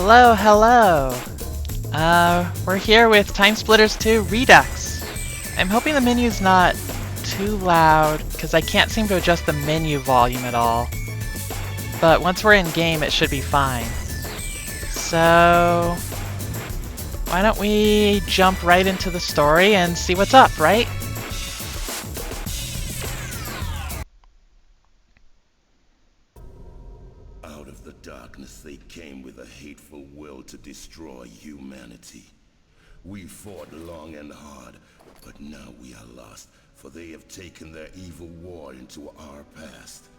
Hello, hello. We're here with TimeSplitters 2 Redux. I'm hoping the menu's not too loud, because I can't seem to adjust the menu volume at all. But once we're in game, it should be fine. So why don't we jump right into the story and see what's up, right? Out of the darkness they came with a hateful will to destroy humanity. We fought long and hard, but now we are lost, for they have taken their evil war into our past.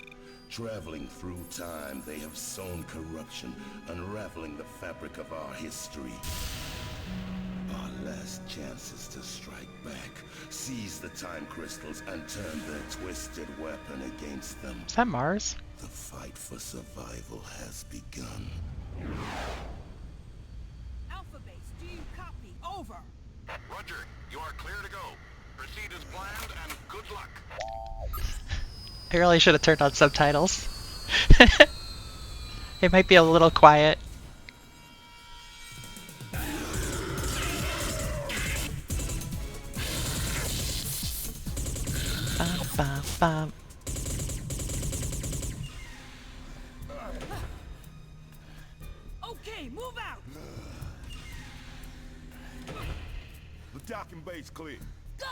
Traveling through time, they have sown corruption, unraveling the fabric of our history. Our last chance is to strike back, seize the time crystals, and turn their twisted weapon against them. Is that Mars? The fight for survival has begun. Alpha Base, do you copy? Over. Roger, you are clear to go. Proceed as planned and good luck. I really should have turned on subtitles. It might be a little quiet. Bum, bum, bum. Okay, move out. The docking bay's clear. Go.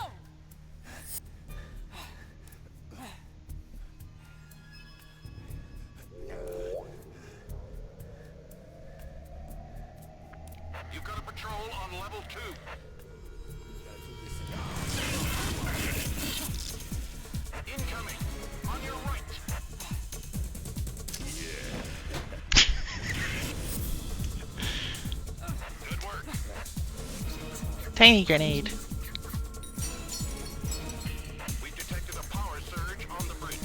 You've got a patrol on level 2. Incoming. On your right. Good work. Tiny grenade. We've detected a power surge on the bridge.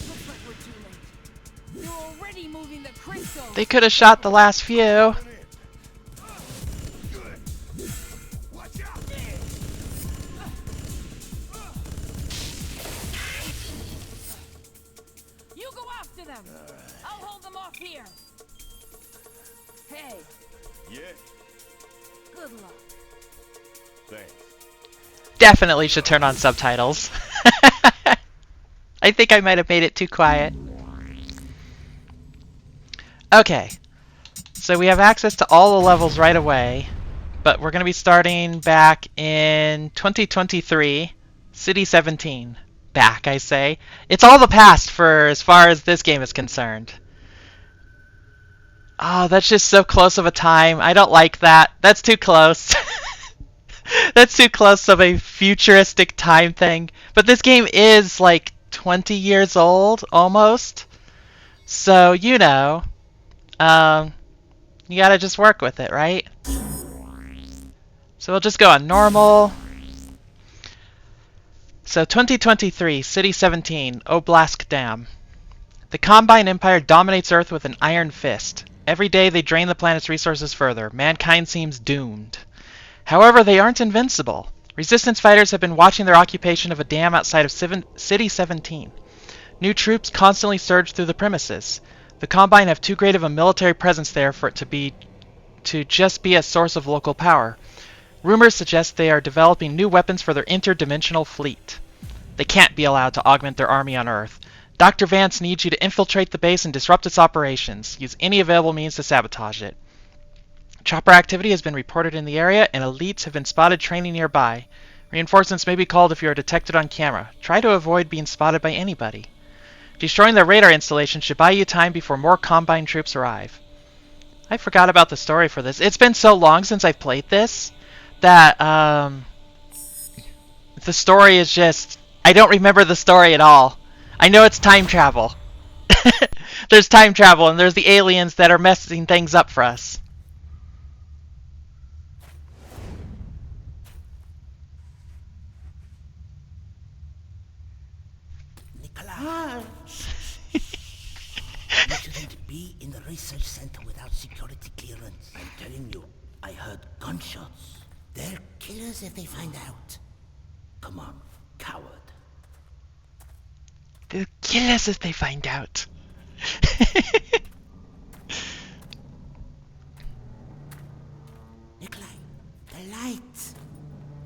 Looks like we're too late. You're already moving the crystals. They could have shot the last few. Watch out! You go after them. I'll hold them off here. Hey, Yeah, good luck. thanks. Definitely should turn on subtitles. I think I might have made it too quiet. Okay, so we have access to all the levels right away, but we're going to be starting back in 2023, City 17. Back, I say. It's all the past for as far as this game is concerned. Oh, that's just so close of a time. I don't like that. That's too close. That's too close of a futuristic time thing. But this game is like 20 years old, almost. So, you know, you gotta just work with it, right? So we'll just go on normal. So 2023, City 17, Oblast Dam. The Combine Empire dominates Earth with an iron fist. Every day they drain the planet's resources further. Mankind seems doomed. However, they aren't invincible. Resistance fighters have been watching their occupation of a dam outside of City 17. New troops constantly surge through the premises. The Combine have too great of a military presence there for it to just be a source of local power. Rumors suggest they are developing new weapons for their interdimensional fleet. They can't be allowed to augment their army on Earth. Dr. Vance needs you to infiltrate the base and disrupt its operations. Use any available means to sabotage it. Chopper activity has been reported in the area, and elites have been spotted training nearby. Reinforcements may be called if you are detected on camera. Try to avoid being spotted by anybody. Destroying the radar installation should buy you time before more Combine troops arrive. I forgot about the story for this. It's been so long since I've played this that the story is just... I don't remember the story at all. I know it's time travel. There's time travel, and there's the aliens that are messing things up for us. Nicola! You shouldn't be in the research center without security clearance. I'm telling you, I heard gunshots. They're killers if they find out. Come on, coward. The Kill us if they find out. Nikolai, the light.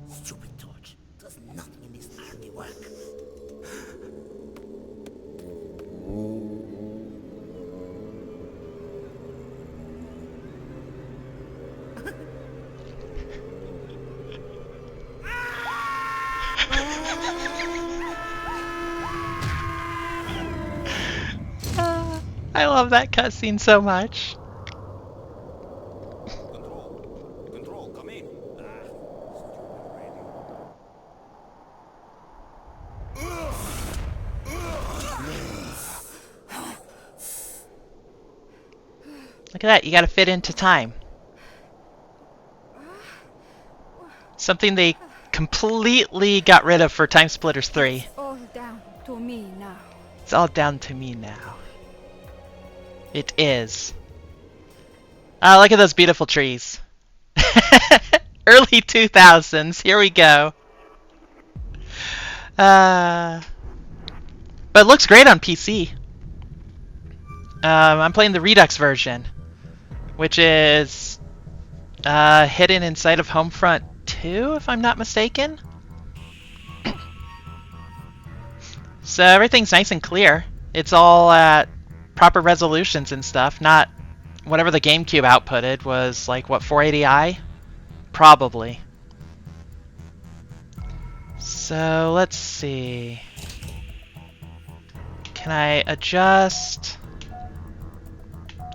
Stupid torch. Does nothing in this army work. I love that cutscene so much. Control, come in. Look at that, you gotta fit into time. Something they completely got rid of for TimeSplitters 3. All down to me now. It's all down to me now. It is. Look at those beautiful trees. Early 2000s, here we go. But it looks great on PC. I'm playing the Redux version, which is hidden inside of Homefront 2, if I'm not mistaken. So everything's nice and clear. It's all at proper resolutions and stuff, not whatever the GameCube outputted was like, what, 480i? Probably. So let's see. Can I adjust?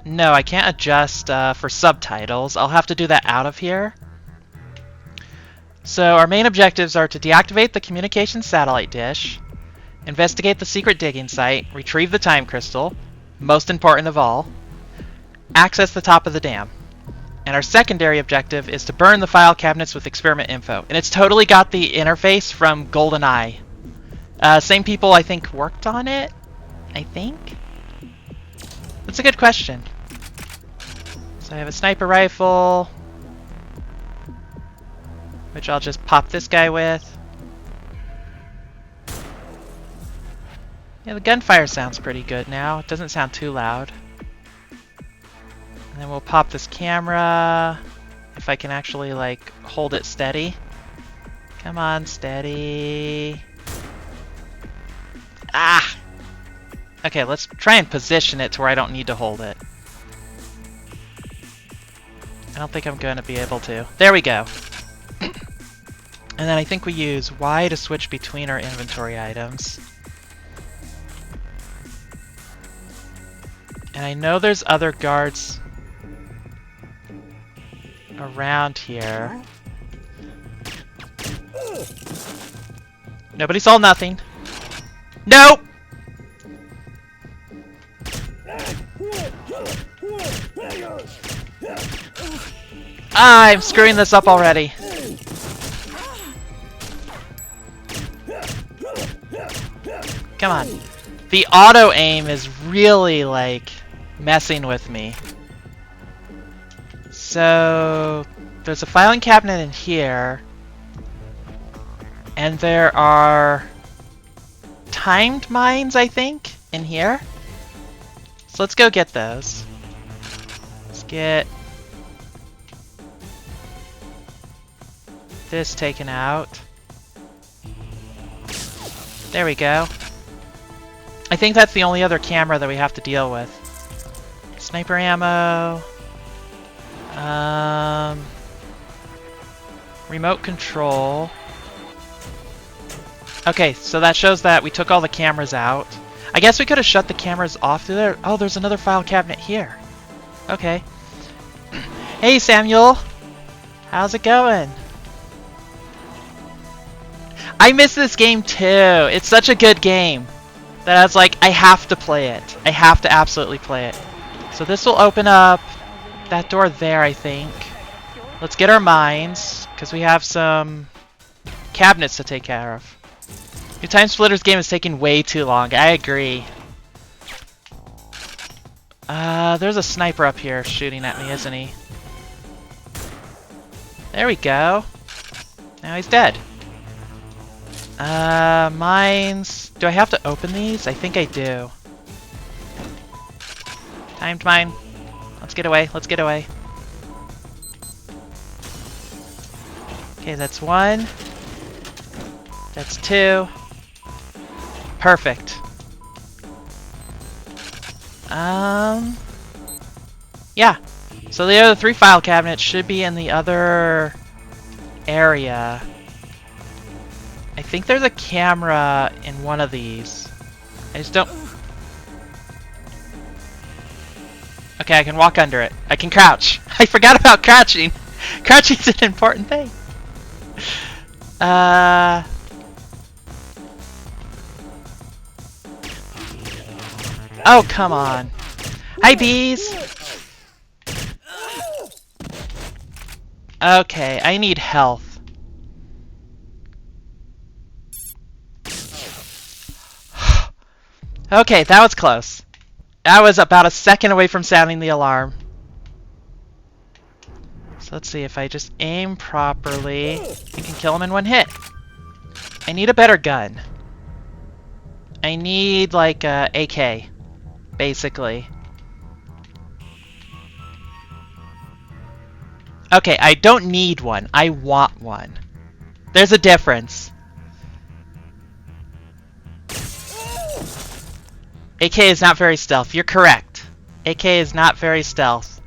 No, I can't adjust for subtitles. I'll have to do that out of here. So our main objectives are to deactivate the communication satellite dish, investigate the secret digging site, retrieve the time crystal, most important of all, access the top of the dam. And our secondary objective is to burn the file cabinets with experiment info. And it's totally got the interface from GoldenEye. Same people, I think, worked on it? I think? That's a good question. So I have a sniper rifle, which I'll just pop this guy with. Yeah, the gunfire sounds pretty good now. It doesn't sound too loud. And then we'll pop this camera, if I can actually, like, hold it steady. Come on, steady. Ah! Okay, let's try and position it to where I don't need to hold it. I don't think I'm going to be able to. There we go. And then I think we use Y to switch between our inventory items. And I know there's other guards around here. Nobody's all nothing. Nope! I'm screwing this up already. Come on. The auto aim is really, like, messing with me. So there's a filing cabinet in here, and there are timed mines, I think, in here. So let's go get those. Let's get this taken out. There we go. I think that's the only other camera that we have to deal with. Sniper ammo. Remote control. Okay, so that shows that we took all the cameras out. I guess we could have shut the cameras off through there. Oh, there's another file cabinet here. Okay. Hey, Samuel. How's it going? I miss this game too. It's such a good game that I was like, I have to play it. I have to absolutely play it. So this will open up that door there, I think. Let's get our mines, because we have some cabinets to take care of. Your TimeSplitters game is taking way too long. I agree. There's a sniper up here shooting at me, isn't he? There we go. Now he's dead. Mines. Do I have to open these? I think I do. Timed mine. Let's get away. Let's get away. Okay, that's 1. That's 2. Perfect. Yeah. So the other 3 file cabinets should be in the other area. I think there's a camera in one of these. I just don't... Okay, I can walk under it. I can crouch. I forgot about crouching. Crouching's an important thing. Oh, come on. Hi, bees! Okay, I need health. Okay, that was close. That was about a second away from sounding the alarm. So let's see, if I just aim properly, I can kill him in 1 hit. I need a better gun. I need like a AK, basically. Okay, I don't need one. I want one. There's a difference. AK is not very stealth. You're correct. AK is not very stealth.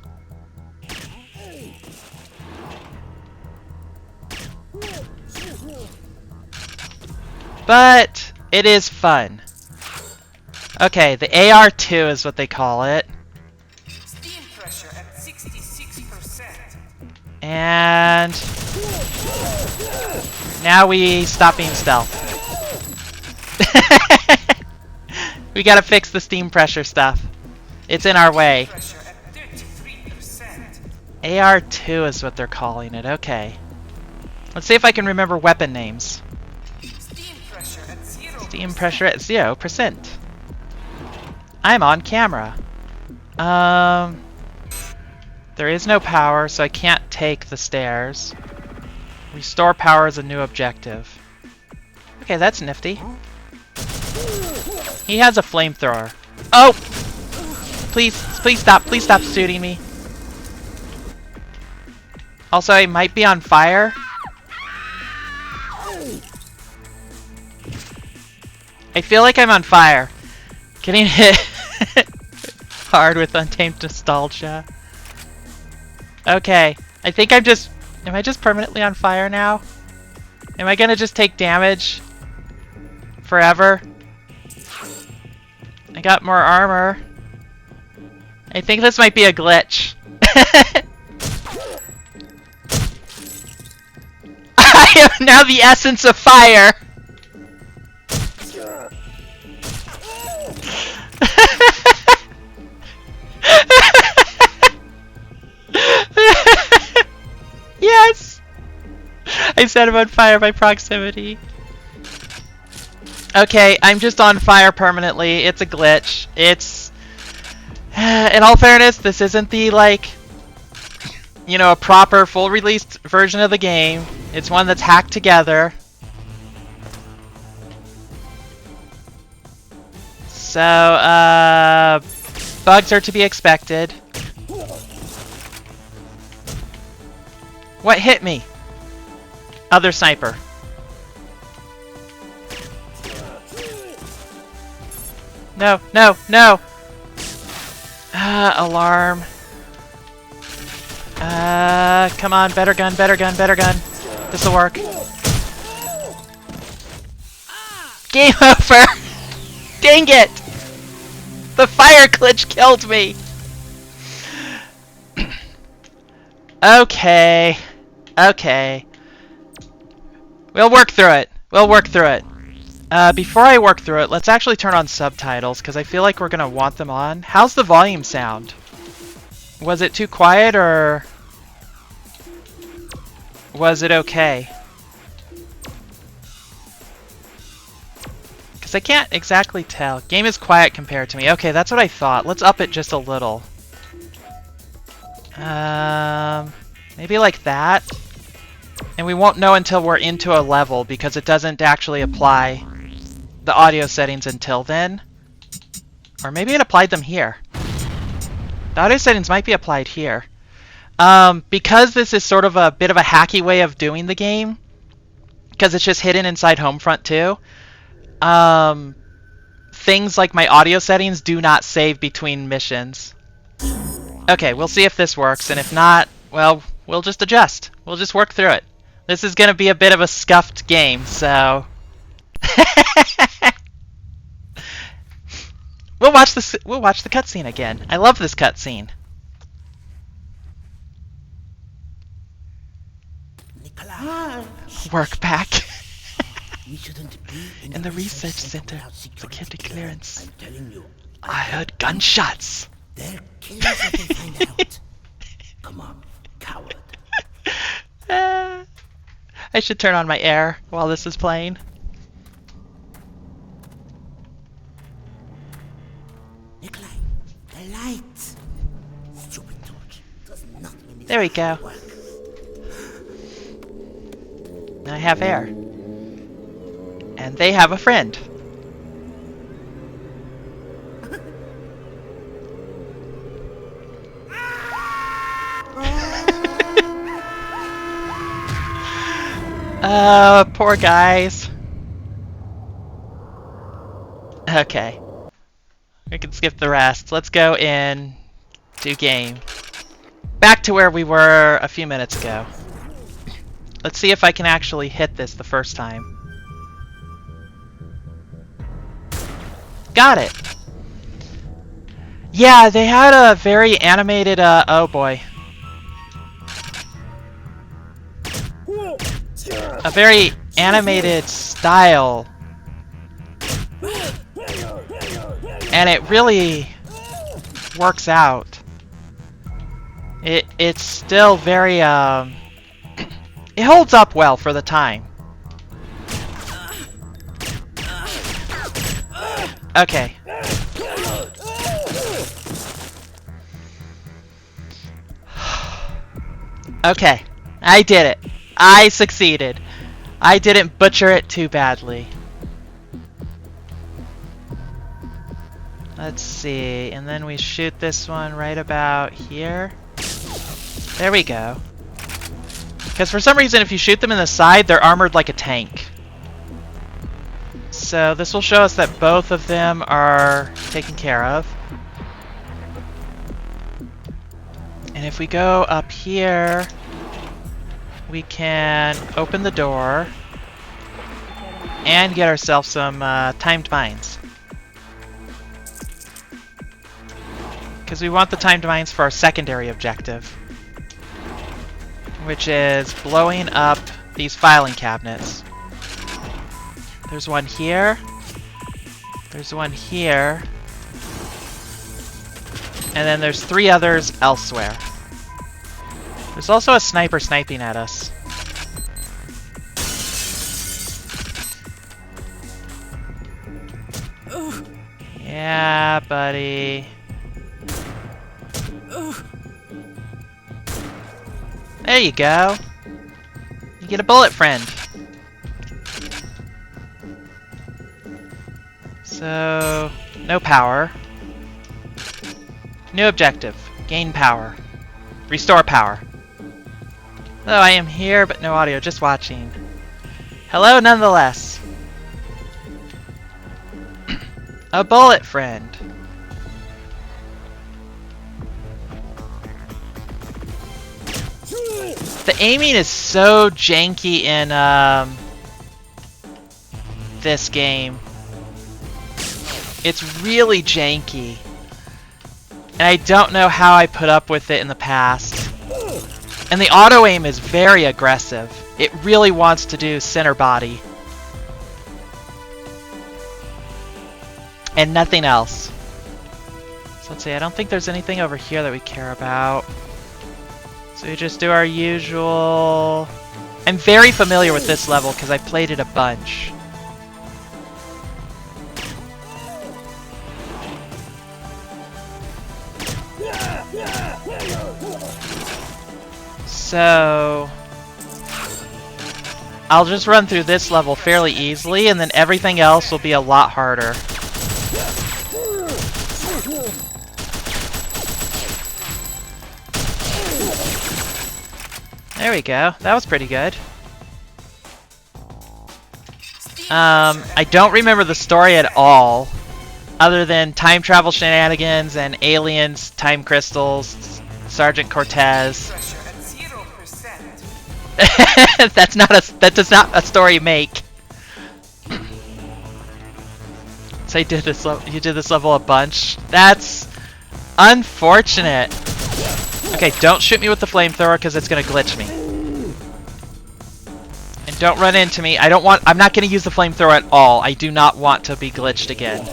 But it is fun. Okay, the AR2 is what they call it. Steam pressure at 66%. And now we stop being stealth. We gotta fix the steam pressure stuff. It's in our way. Pressure at 33%. AR2 is what they're calling it. Okay. Let's see if I can remember weapon names. Steam pressure at 0%. Steam pressure at 0%. I'm on camera. There is no power, so I can't take the stairs. Restore power is a new objective. Okay, that's nifty. He has a flamethrower. Oh! Please stop shooting me. Also, I might be on fire. I feel like I'm on fire. Getting hit hard with Untamed Nostalgia. Okay, I think I'm just... Am I just permanently on fire now? Am I gonna just take damage forever? I got more armor. I think this might be a glitch. I am now the essence of fire! Yes! I set him on fire by proximity. Okay, I'm just on fire permanently. It's a glitch. It's... In all fairness, this isn't the, like... You know, a proper, full-released version of the game. It's one that's hacked together. So, bugs are to be expected. What hit me? Other sniper. No, no, no! Alarm. Come on, better gun, better gun, better gun. This'll work. Game over! Dang it! The fire glitch killed me! Okay. Okay. We'll work through it. We'll work through it. Before I work through it, let's actually turn on subtitles, because I feel like we're going to want them on. How's the volume sound? Was it too quiet, or was it okay? Because I can't exactly tell. Game is quiet compared to me. Okay, that's what I thought. Let's up it just a little. Maybe like that? And we won't know until we're into a level because it doesn't actually apply the audio settings until then. Or maybe it applied them here. The audio settings might be applied here. Because this is sort of a bit of a hacky way of doing the game, because it's just hidden inside Homefront 2, things like my audio settings do not save between missions. Okay, we'll see if this works, and if not, well, we'll just adjust. We'll just work through it. This is going to be a bit of a scuffed game, so... We'll watch the cutscene again. I love this cutscene. Work back. We shouldn't be in the research center. without Security clearance. I'm telling you. I heard gunshots. They're killers if they find out. Come on, coward. I should turn on my air while this is playing. Nikolai, the light. Stupid torch. Does not mean There we go. work. I have air. And they have a friend. Poor guys. Okay. We can skip the rest. Let's go in to game. Back to where we were a few minutes ago. Let's see if I can actually hit this the first time. Got it! Yeah, they had a very animated, oh boy. A very animated style. And it really works out. It's still very, it holds up well for the time. Okay. Okay. I did it. I succeeded. I didn't butcher it too badly. Let's see. And then we shoot this one right about here. There we go. Because for some reason, if you shoot them in the side, they're armored like a tank. So this will show us that both of them are taken care of. And if we go up here, we can open the door and get ourselves some timed mines. Because we want the timed mines for our secondary objective, which is blowing up these filing cabinets. There's one here. There's one here. And then there's 3 others elsewhere. There's also a sniper sniping at us. Yeah, buddy. There you go. You get a bullet friend. So, no power. New objective. Gain power. Restore power. Though I am here, but no audio, just watching. Hello, nonetheless. A bullet friend. The aiming is so janky in this game. It's really janky. And I don't know how I put up with it in the past. And the auto aim is very aggressive. It really wants to do center body. And nothing else. So let's see, I don't think there's anything over here that we care about. So we just do our usual... I'm very familiar with this level because I played it a bunch. So... I'll just run through this level fairly easily, and then everything else will be a lot harder. There we go. That was pretty good. I don't remember the story at all, other than time travel shenanigans and aliens, time crystals, Sergeant Cortez. That does not a story make. So you did this level a bunch. That's unfortunate. Okay, don't shoot me with the flamethrower because it's gonna glitch me. And don't run into me. I'm not gonna use the flamethrower at all. I do not want to be glitched again.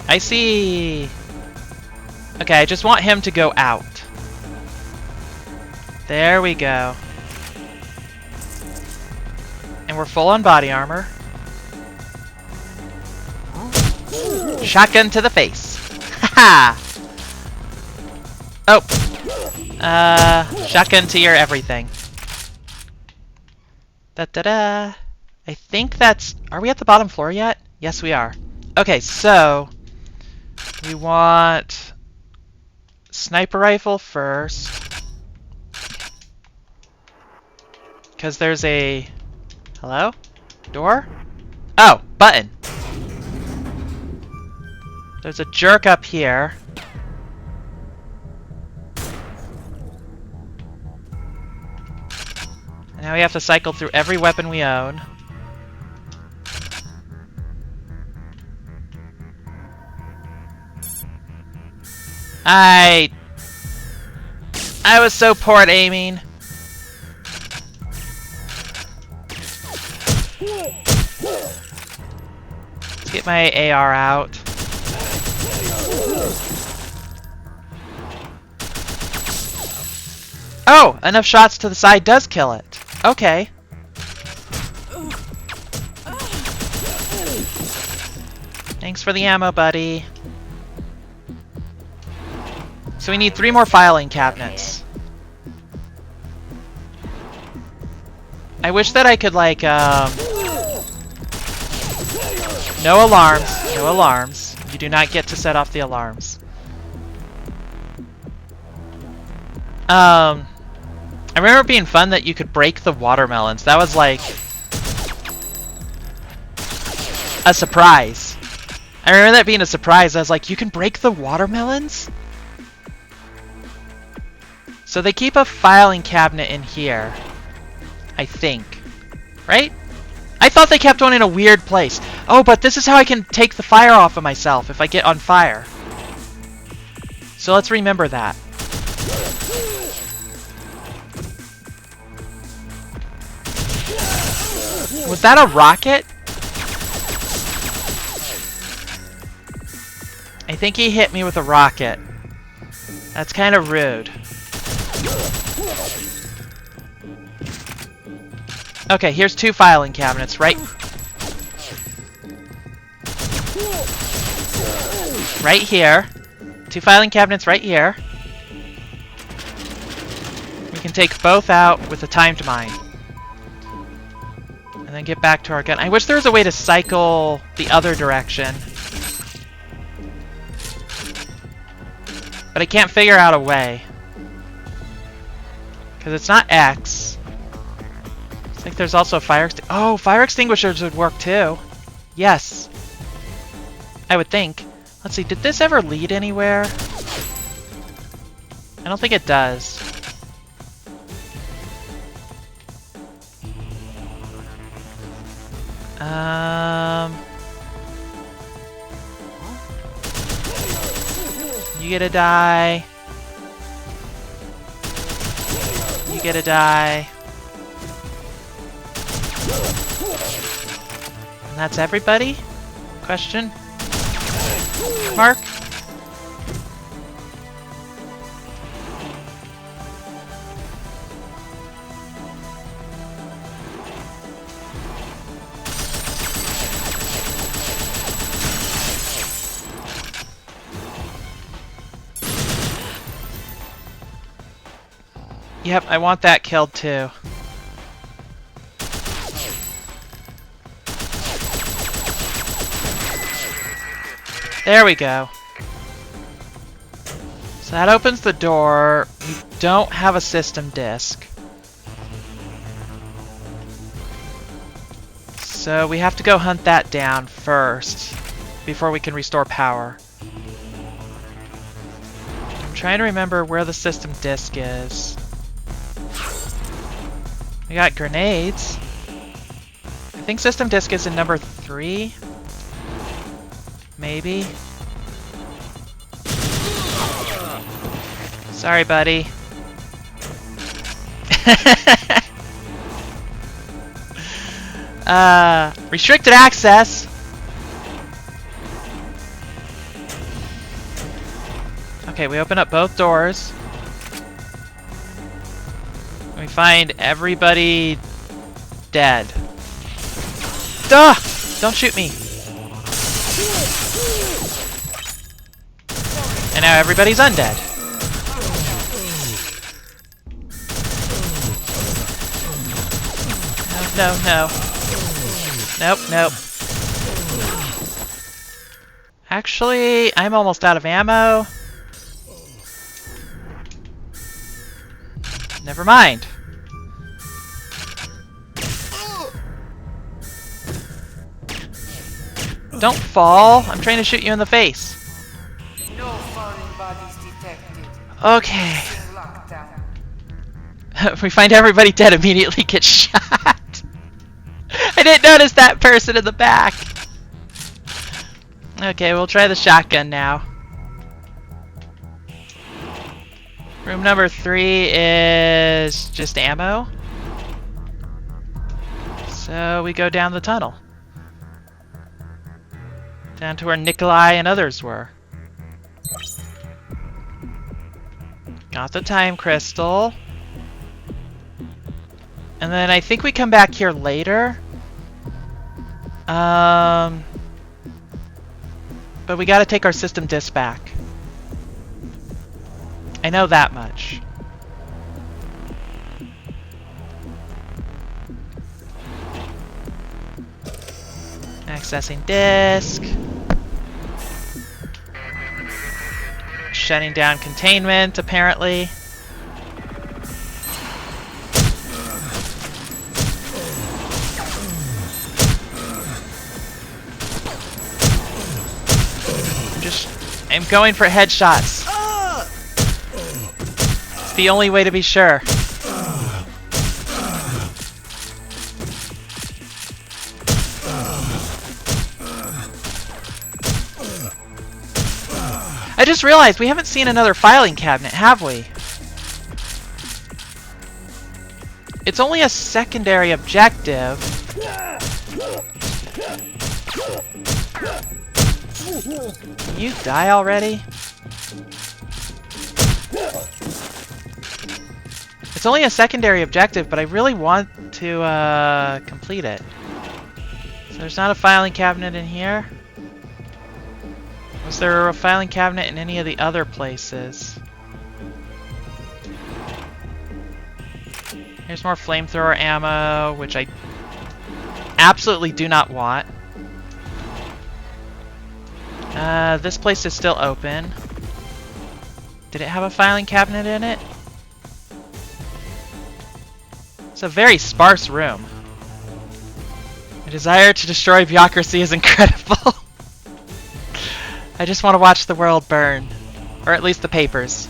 I see. Okay, I just want him to go out. There we go. And we're full on body armor. Shotgun to the face. Haha! Oh! Shotgun to your everything. Da-da-da! I think that's... Are we at the bottom floor yet? Yes, we are. Okay, so... We want... Sniper rifle first. Because there's a... Hello? Door? Oh! Button! There's a jerk up here. And now we have to cycle through every weapon we own. I was so poor at aiming. Let's get my AR out. Oh! Enough shots to the side does kill it. Okay. Thanks for the ammo, buddy. So we need 3 more filing cabinets. I wish that I could, like, No alarms. No alarms. You do not get to set off the alarms. I remember it being fun that you could break the watermelons. That was like a surprise. I remember that being a surprise. I was like, you can break the watermelons? So they keep a filing cabinet in here, I think. Right? I thought they kept one in a weird place. Oh, but this is how I can take the fire off of myself if I get on fire. So let's remember that. Was that a rocket? I think he hit me with a rocket. That's kind of rude. Okay, here's 2 filing cabinets, right? Right here. 2 filing cabinets right here. We can take both out with a timed mine. And then get back to our gun. I wish there was a way to cycle the other direction. But I can't figure out a way. Because it's not X. I think there's also a fire extinguisher. Oh, fire extinguishers would work too. Yes. I would think. Let's see, did this ever lead anywhere? I don't think it does. You get a die. You get a die. And that's everybody? Question? Mark? Yep, I want that killed too. There we go. So that opens the door. We don't have a system disk. So we have to go hunt that down first before we can restore power. I'm trying to remember where the system disk is. We got grenades. I think system disk is in number 3. Maybe. Sorry, buddy. Restricted access. Okay, we open up both doors. We find everybody dead. Duh! Don't shoot me. And now everybody's undead. No, no, no. Nope, nope. Actually, I'm almost out of ammo. Never mind. Don't fall. I'm trying to shoot you in the face. No foreign bodies detected. Okay. Lockdown. We find everybody dead, immediately get shot. I didn't notice that person in the back. Okay, we'll try the shotgun now. Room number 3 is just ammo. So we go down the tunnel. Down to where Nikolai and others were. Got the time crystal. And then I think we come back here later. But we gotta take our system disk back. I know that much. Accessing disk. Shutting down containment, apparently. I'm going for headshots. It's the only way to be sure. I just realized we haven't seen another filing cabinet, have we? It's only a secondary objective. Can you die already? It's only a secondary objective, but I really want to complete it. So there's not a filing cabinet in here. Was there a filing cabinet in any of the other places? Here's more flamethrower ammo, which I absolutely do not want. This place is still open. Did it have a filing cabinet in it? It's a very sparse room. My desire to destroy bureaucracy is incredible. I just want to watch the world burn. Or at least the papers.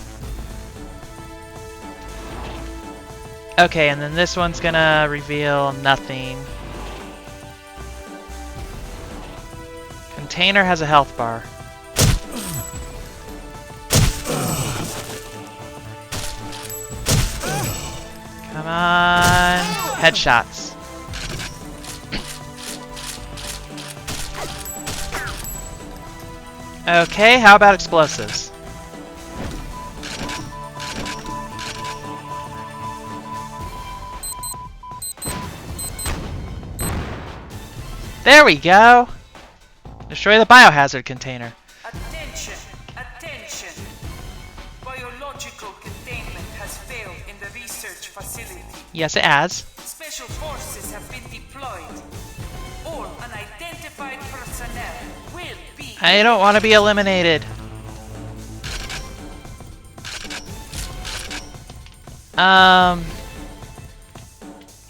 Okay, and then this one's gonna reveal nothing. Container has a health bar. Come on. Headshots. Okay, how about explosives? There we go! Destroy the biohazard container. Attention! Attention! Biological containment has failed in the research facility. Yes, it has. Special forces have been deployed. All unidentified personnel will be... I don't want to be eliminated.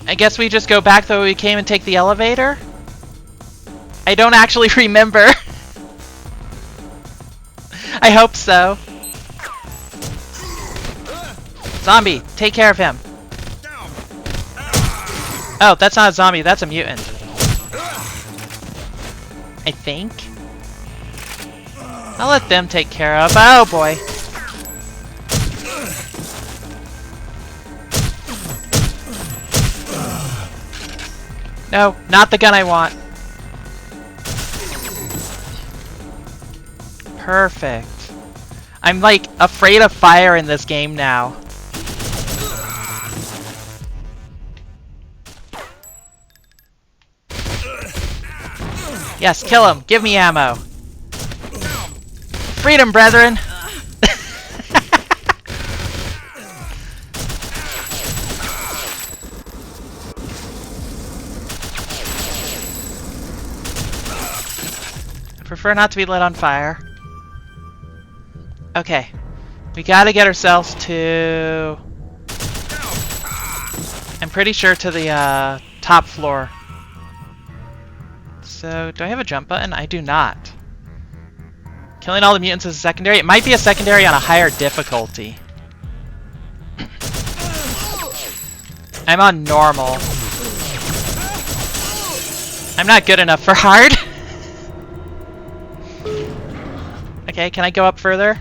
I guess we just go back the way we came and take the elevator? I don't actually remember. I hope so. Zombie, take care of him. Oh, that's not a zombie, that's a mutant. I think. I'll let them take care of. Oh boy. No, not the gun I want. Perfect. I'm like afraid of fire in this game now. Yes, kill him. Give me ammo. Freedom, brethren. I prefer not to be lit on fire. Okay. We gotta get ourselves to... I'm pretty sure to the top floor. So, do I have a jump button? I do not. Killing all the mutants is a secondary? It might be a secondary on a higher difficulty. I'm on normal. I'm not good enough for hard. Okay, can I go up further?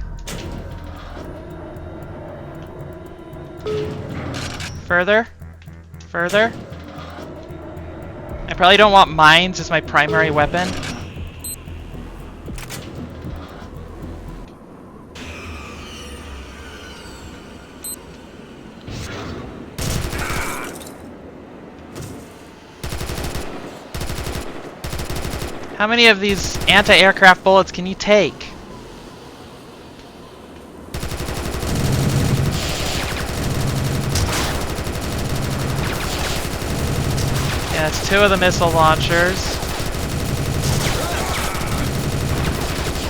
Further? Further? I probably don't want mines as my primary weapon. How many of these anti-aircraft bullets can you take? Yeah, it's 2 of the missile launchers.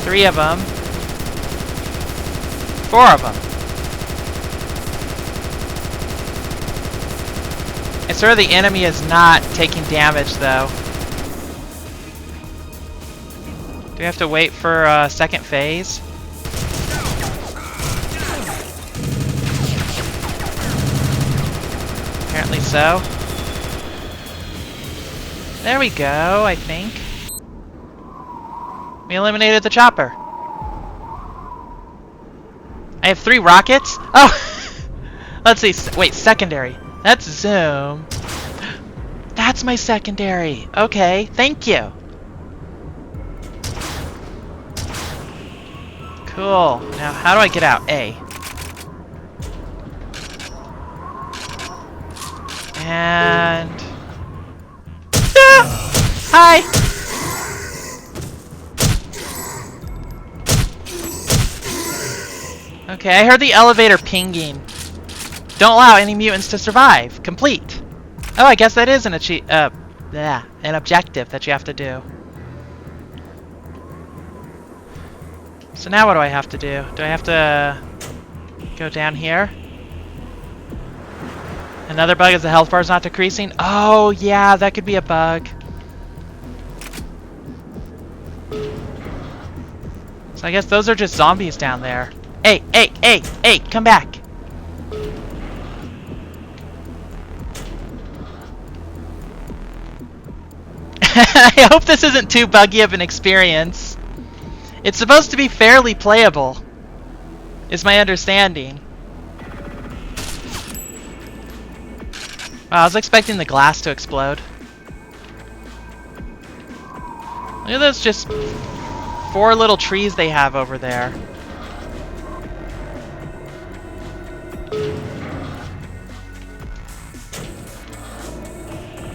3 of them. 4 of them. I swear the enemy is not taking damage though. Do we have to wait for a second phase? Apparently so. There we go, I think. We eliminated the chopper. I have 3 rockets? Oh! Let's see. Wait, secondary. That's zoom. That's my secondary. Okay, thank you. Cool. Now, how do I get out? A. And... Hi! Okay, I heard the elevator pinging. Don't allow any mutants to survive. Complete. Oh, I guess that is an an objective that you have to do. So now what do I have to do? Do I have to go down here? Another bug is the health bar is not decreasing? Oh, yeah, that could be a bug. So I guess those are just zombies down there. Hey, hey, hey, hey, come back. I hope this isn't too buggy of an experience. It's supposed to be fairly playable, is my understanding. Wow, I was expecting the glass to explode. Look at those just 4 little trees they have over there.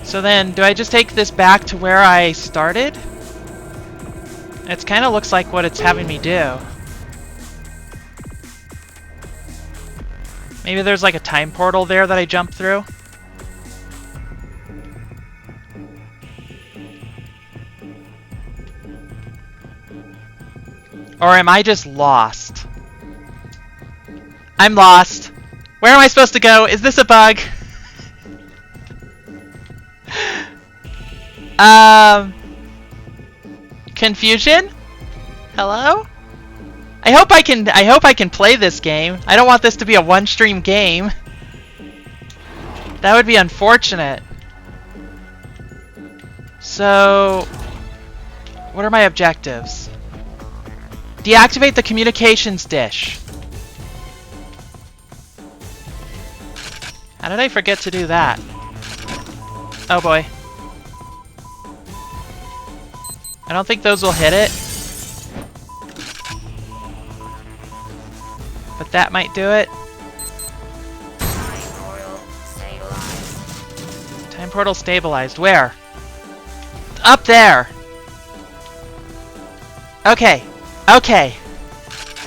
So then, do I just take this back to where I started? It kind of looks like what it's having me do. Maybe there's like a time portal there that I jumped through. Or am I just lost? I'm lost. Where am I supposed to go? Is this a bug? Confusion? Hello? I hope I can play this game. I don't want this to be a one-stream game. That would be unfortunate. So, what are my objectives? Deactivate the communications dish. How did I forget to do that? Oh boy. I don't think those will hit it. But that might do it. Time portal stabilized. Where? Up there! Okay. Okay.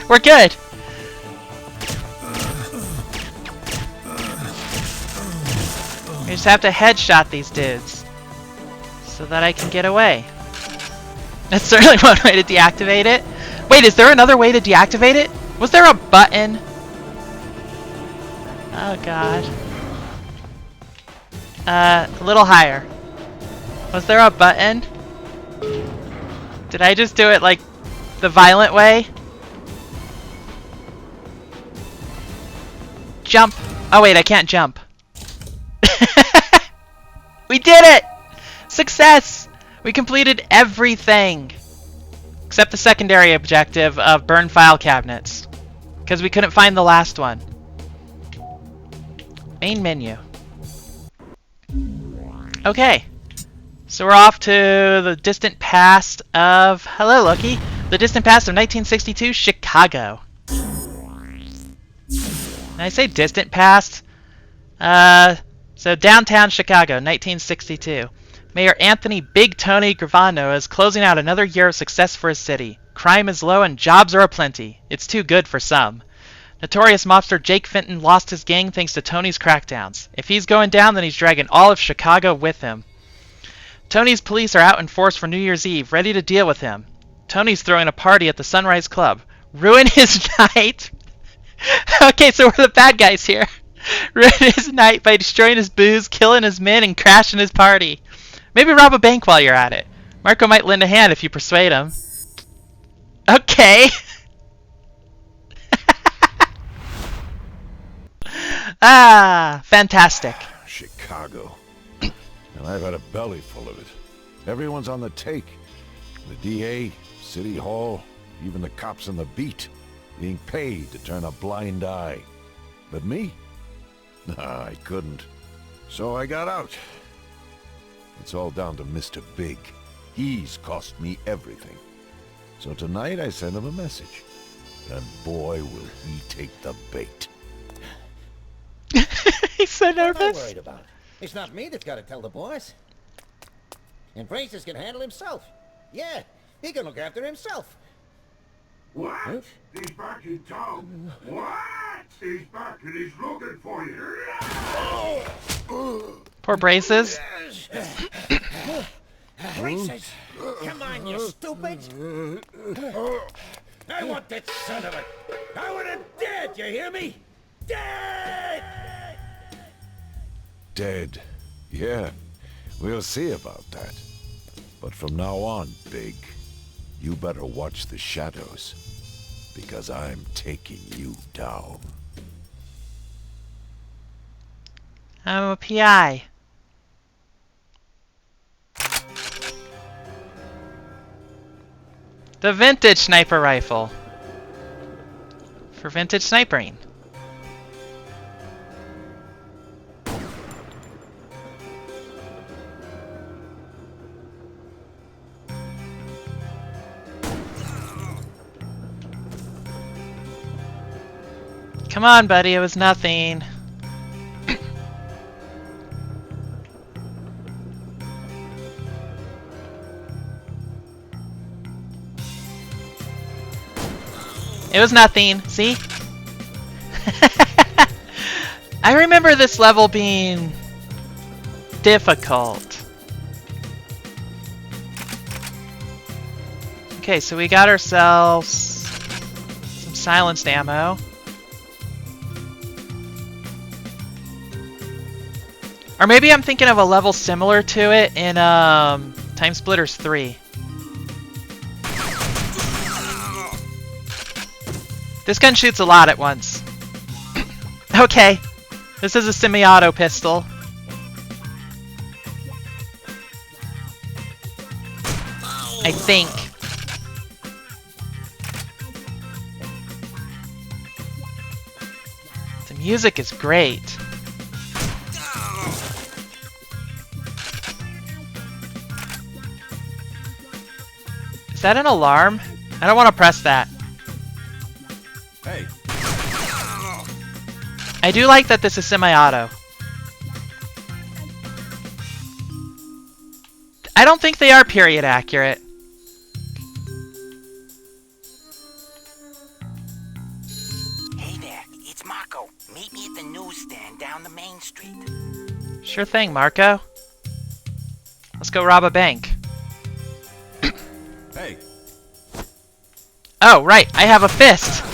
We're good! We just have to headshot these dudes. So that I can get away. That's certainly one way to deactivate it. Wait, is there another way to deactivate it? Was there a button? Oh god. A little higher. Was there a button? Did I just do it like the violent way? Jump! Oh wait, I can't jump. We did it! Success! We completed everything! Except the secondary objective of burn file cabinets. Because we couldn't find the last one. Main menu. Okay. So we're off to the distant past of... Hello, Loki. The distant past of 1962 Chicago. Did I say distant past? So downtown Chicago, 1962. Mayor Anthony Big Tony Gravano is closing out another year of success for his city. Crime is low and jobs are aplenty. It's too good for some. Notorious mobster Jake Fenton lost his gang thanks to Tony's crackdowns. If he's going down, then he's dragging all of Chicago with him. Tony's police are out in force for New Year's Eve, ready to deal with him. Tony's throwing a party at the Sunrise Club. Ruin his night? Okay, so we're the bad guys here. Ruin his night by destroying his booze, killing his men, and crashing his party. Maybe rob a bank while you're at it. Marco might lend a hand if you persuade him. Okay. Ah, fantastic. Chicago. And I've had a belly full of it. Everyone's on the take. The DA, City Hall, even the cops on the beat. Being paid to turn a blind eye. But me? Nah, I couldn't. So I got out. It's all down to Mr. Big. He's cost me everything. So tonight I sent him a message. And boy, will he take the bait. He's so What am I nervous. worried about? It's not me that's got to tell the boss. And Francis can handle himself. Yeah, he can look after himself. What? Huh? He's back in town. What? He's back and he's looking for you. Poor Braces. Francis! Come on, you stupid! I want that son of a... I want him dead, you hear me? Dead! Dead. Yeah, we'll see about that. But from now on, Big, you better watch the shadows. Because I'm taking you down. I'm a PI. The vintage sniper rifle. For vintage snipering. Come on, buddy, it was nothing. It was nothing, see? I remember this level being difficult. Okay, so we got ourselves some silenced ammo. Or maybe I'm thinking of a level similar to it in TimeSplitters 3. This gun shoots a lot at once. Okay, this is a semi-auto pistol. I think. The music is great. Is that an alarm? I don't want to press that. Hey. I do like that this is semi-auto. I don't think they are period accurate. Hey there, it's Marco. Meet me at the newsstand down the main street. Sure thing, Marco. Let's go rob a bank. Hey. Oh, right, I have a fist.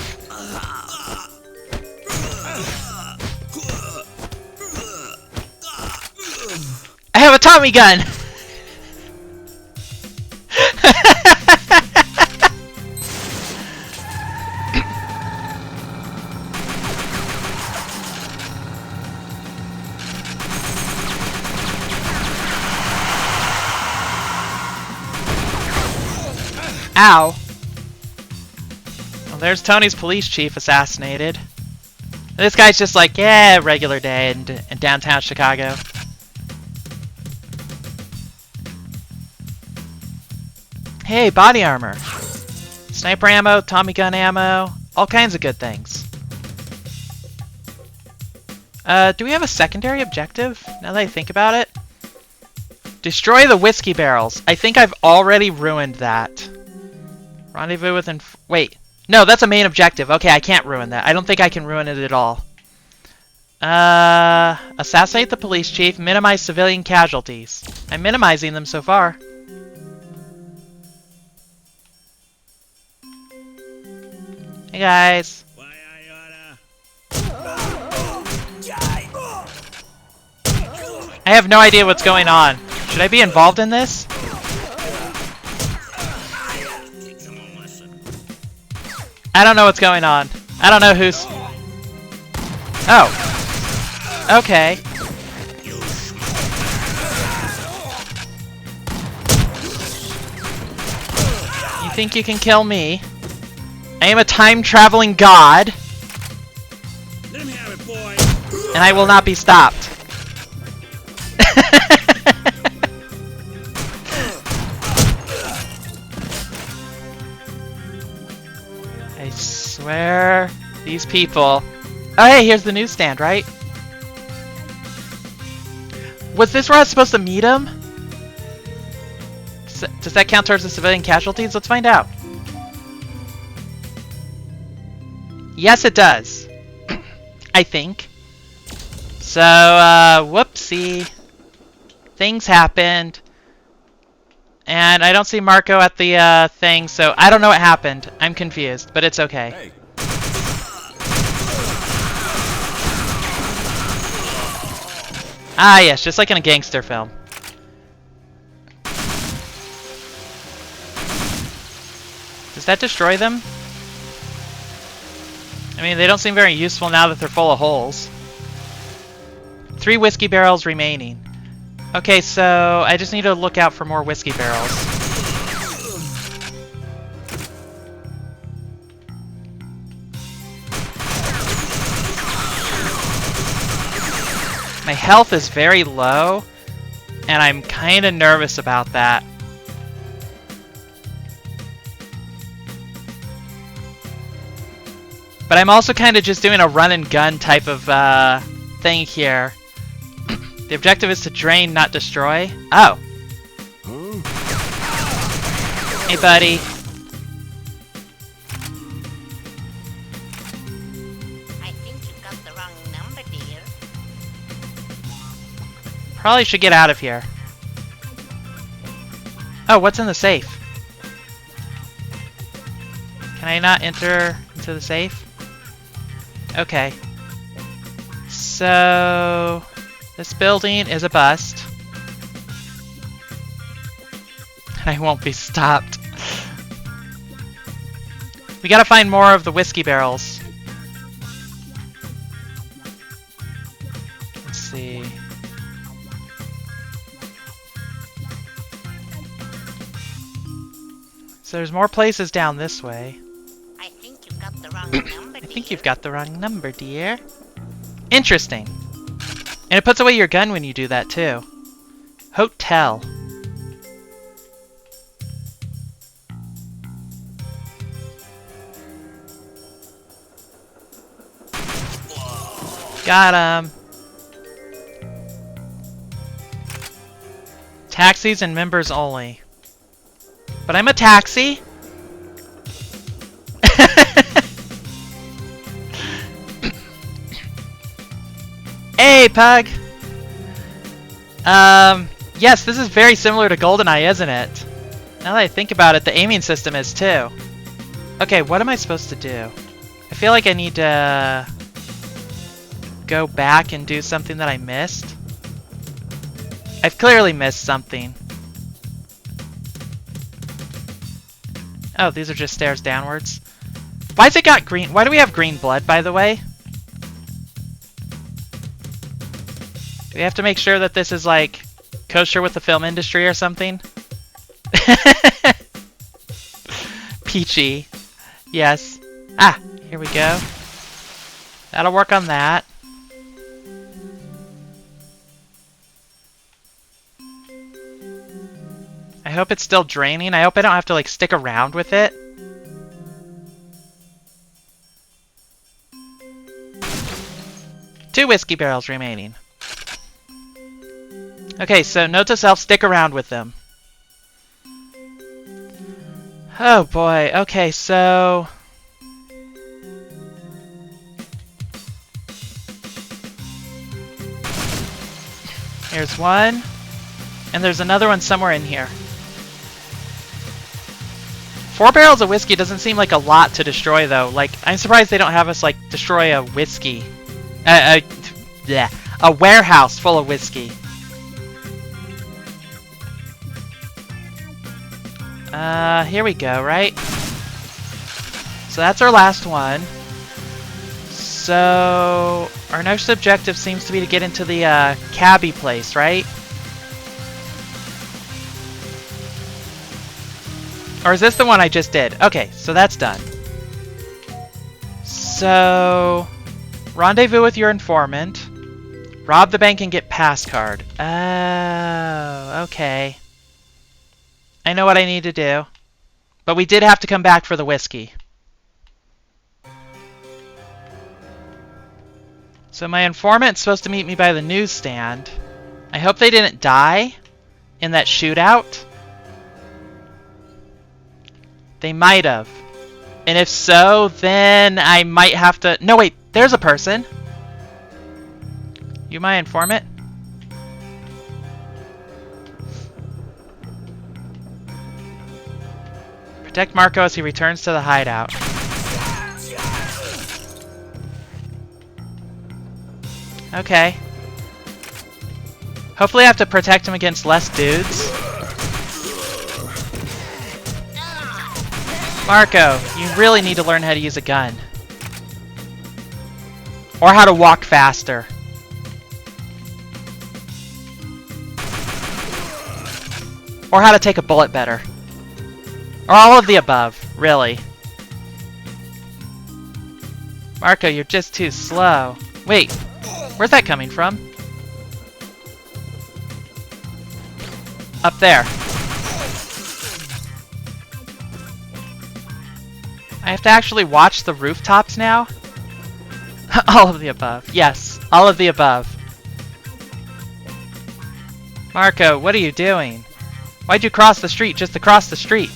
I have a Tommy gun. Ow. Well, there's Tony's police chief assassinated. This guy's just like, yeah, regular day in downtown Chicago. Hey, body armor. Sniper ammo, Tommy gun ammo, all kinds of good things. Do we have a secondary objective, now that I think about it? Destroy the whiskey barrels. I think I've already ruined that. Rendezvous with wait. No, that's a main objective. Okay, I can't ruin that. I don't think I can ruin it at all. Assassinate the police chief, minimize civilian casualties. I'm minimizing them so far. Hey guys. I have no idea what's going on. Should I be involved in this? I don't know what's going on. I don't know who's... Oh. Okay. You think you can kill me? I am a time-traveling god. Let me have it, boy. And I will not be stopped. I swear, these people... Oh hey, here's the newsstand, right? Was this where I was supposed to meet him? Does that count towards the civilian casualties? Let's find out. Yes, it does. I think. So, whoopsie. Things happened. And I don't see Marco at the thing, so I don't know what happened. I'm confused, but it's okay. Hey. Ah, yes, just like in a gangster film. Does that destroy them? I mean, they don't seem very useful now that they're full of holes. 3 whiskey barrels remaining. Okay, so I just need to look out for more whiskey barrels. My health is very low, and I'm kind of nervous about that. But I'm also kind of just doing a run and gun type of thing here. The objective is to drain, not destroy. Oh. Hey, buddy. I think you got the wrong number, dear. Probably should get out of here. Oh, what's in the safe? Can I not enter into the safe? Okay. So... this building is a bust. I won't be stopped. We gotta find more of the whiskey barrels. Let's see. So there's more places down this way. I think you've got the wrong number, I think you've got the wrong number, dear. Interesting. And it puts away your gun when you do that, too. Hotel. Got him. Taxis and members only. But I'm a taxi. Hey, Pug. Yes, this is very similar to GoldenEye, isn't it? Now that I think about it, the aiming system is too. Okay, what am I supposed to do? I feel like I need to go back and do something that I missed. I've clearly missed something. Oh, these are just stairs downwards. Why's it got green? Why do we have green blood, by the way? Do we have to make sure that this is, like, kosher with the film industry or something? Peachy. Yes. Ah, here we go. That'll work on that. I hope it's still draining. I hope I don't have to, like, stick around with it. Two whiskey barrels remaining. Okay, so note to self, stick around with them. Oh boy, okay, so... here's one. And there's another one somewhere in here. 4 barrels of whiskey doesn't seem like a lot to destroy, though. Like, I'm surprised they don't have us, like, destroy a whiskey. Yeah, a warehouse full of whiskey. Here we go, right? So that's our last one. So, our next objective seems to be to get into the, cabbie place, right? Or is this the one I just did? Okay, so that's done. So, rendezvous with your informant. Rob the bank and get pass card. Oh, okay. I know what I need to do. But we did have to come back for the whiskey. So my informant's supposed to meet me by the newsstand. I hope they didn't die in that shootout. They might have. And if so, then I might have to... No, wait. There's a person. You my informant? Protect Marco as he returns to the hideout. Okay. Hopefully I have to protect him against less dudes. Marco, you really need to learn how to use a gun. Or how to walk faster. Or how to take a bullet better. Or all of the above, really. Marco, you're just too slow. Wait, where's that coming from? Up there. I have to actually watch the rooftops now? All of the above. Yes, all of the above. Marco, what are you doing? Why'd you cross the street just to cross the street?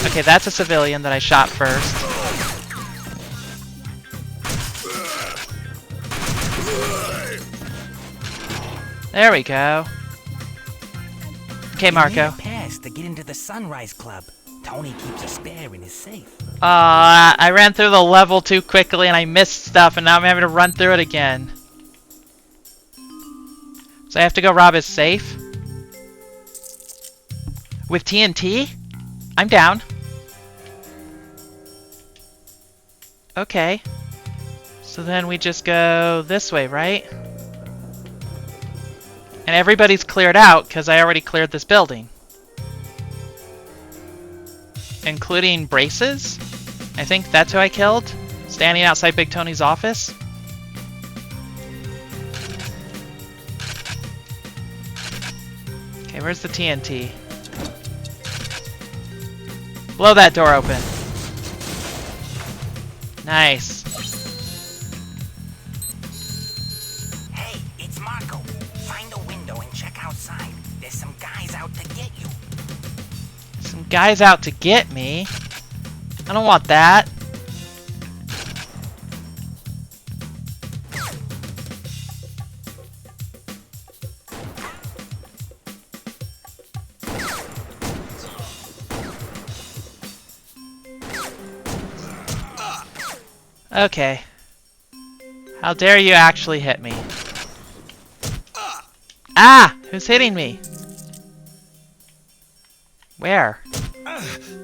Okay, that's a civilian that I shot first. There we go. Okay, Marco. Pass to get into the Sunrise Club. Tony keeps a spare in his safe. I ran through the level too quickly and I missed stuff, and now I'm having to run through it again. So I have to go rob his safe? With TNT? I'm down. Okay. So then we just go this way, right? And everybody's cleared out because I already cleared this building. Including Braces? I think that's who I killed. Standing outside Big Tony's office. Okay, where's the TNT? Blow that door open. Nice. Hey, it's Marco. Find a window and check outside. There's some guys out to get you. Some guys out to get me? I don't want that. Okay. How dare you actually hit me? Ah! Who's hitting me? Where?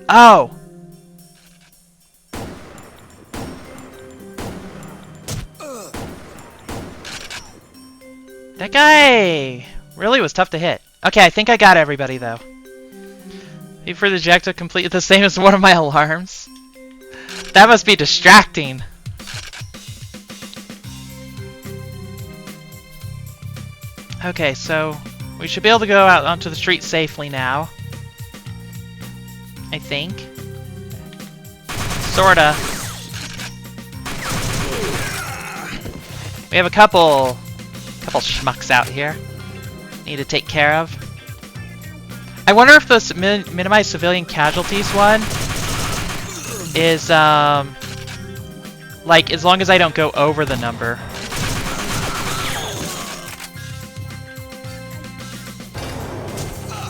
Oh! That guy really was tough to hit. Okay, I think I got everybody though. Wait for the eject to complete the same as one of my alarms. That must be distracting. Okay, so we should be able to go out onto the street safely now. I think. Sorta. We have a couple schmucks out here. Need to take care of. I wonder if this minimize civilian casualties one is like as long as I don't go over the number.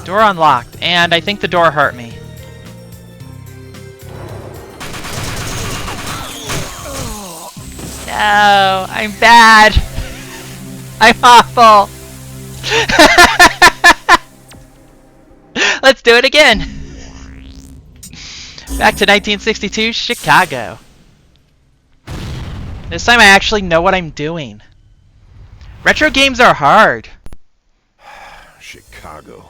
Door unlocked, and I think the door hurt me. No, I'm bad. I'm awful. Let's do it again. Back to 1962, Chicago. This time I actually know what I'm doing. Retro games are hard. Chicago.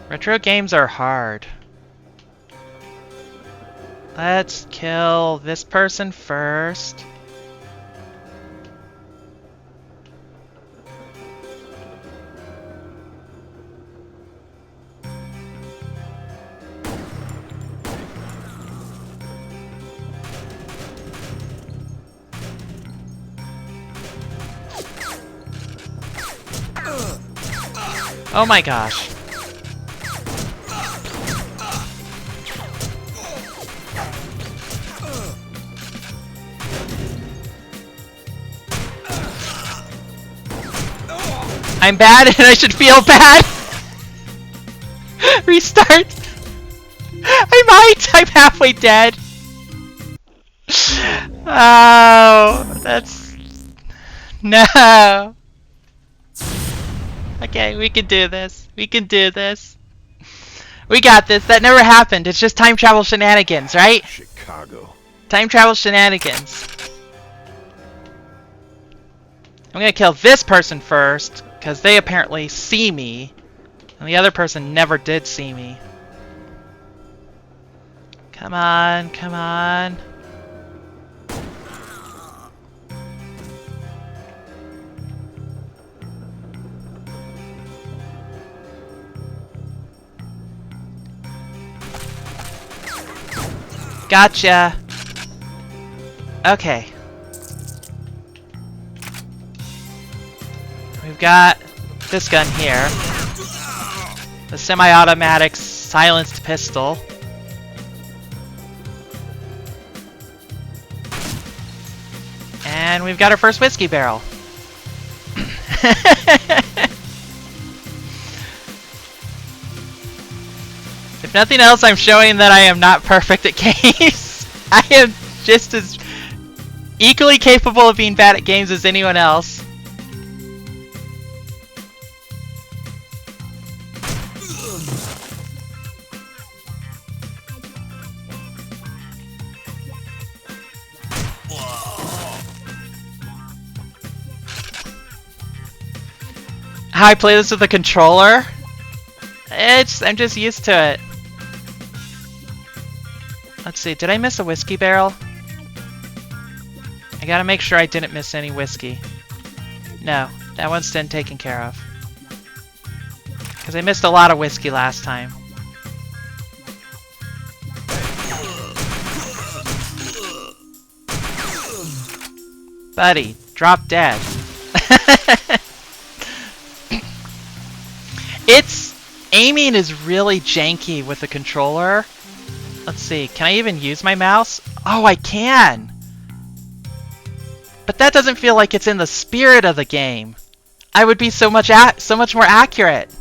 Retro games are hard. Let's kill this person first. Oh my gosh. I'm bad and I should feel bad. Restart. I might. I'm halfway dead. Oh, that's... No. Okay, we can do this. We can do this. We got this. That never happened. It's just time travel shenanigans, right? Chicago. Time travel shenanigans. I'm gonna kill this person first, because they apparently see me, and the other person never did see me. Come on, come on. Gotcha. Okay. We've got this gun here. The semi-automatic silenced pistol. And we've got our first whiskey barrel. If nothing else, I'm showing that I am not perfect at games. I am just as equally capable of being bad at games as anyone else. How I play this with the controller? I'm just used to it. Let's see, did I miss a whiskey barrel? I gotta make sure I didn't miss any whiskey. No, that one's been taken care of. Because I missed a lot of whiskey last time. Buddy, drop dead. Aiming is really janky with the controller. Let's see, can I even use my mouse? Oh, I can! But that doesn't feel like it's in the spirit of the game. I would be so much more accurate.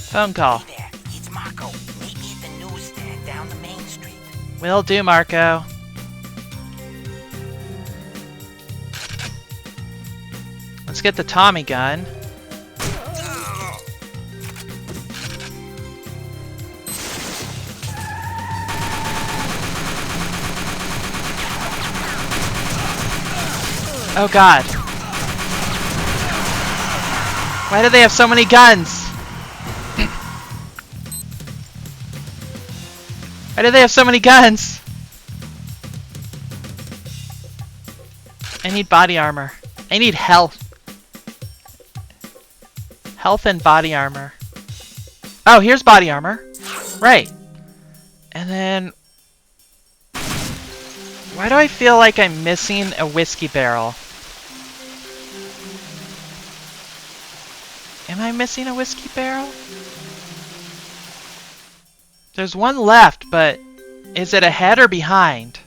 Phone call. Hey there, it's Marco. Meet me at the newsstand down the main street. Will do, Marco. Let's get the Tommy gun. Oh god. Why do they have so many guns? Why do they have so many guns? I need body armor. I need health. Health and body armor. Oh, here's body armor. Right. And then... why do I feel like I'm missing a whiskey barrel? Am I missing a whiskey barrel? There's one left, but is it ahead or behind?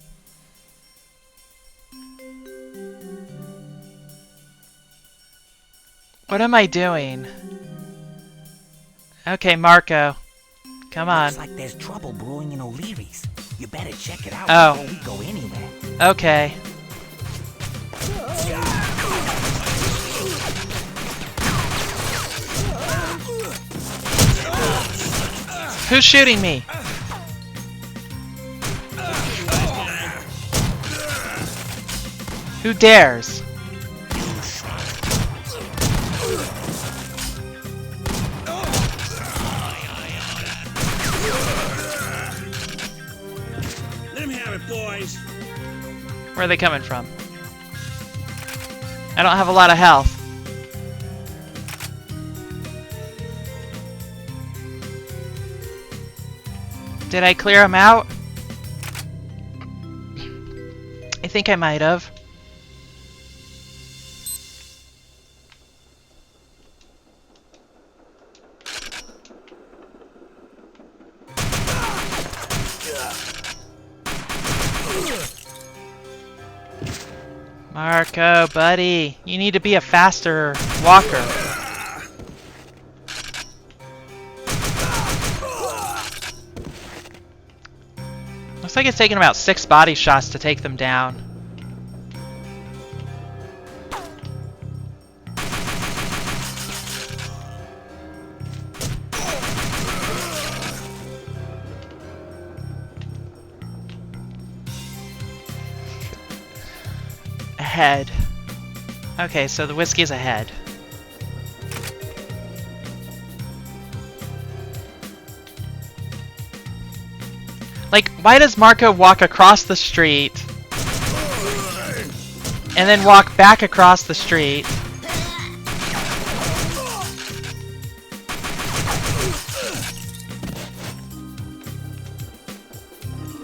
What am I doing? Okay, Marco. Come on. Looks like there's trouble brewing in O'Leary's. You better check it out before we go anywhere. Okay. Who's shooting me? Who dares? Let him have it, boys. Where are they coming from? I don't have a lot of health. Did I clear them out? I think I might have. Marco, buddy, you need to be a faster walker. Looks like it's taken about 6 body shots to take them down. Ahead. Okay, so the whiskey's ahead. Like, why does Marco walk across the street and then walk back across the street?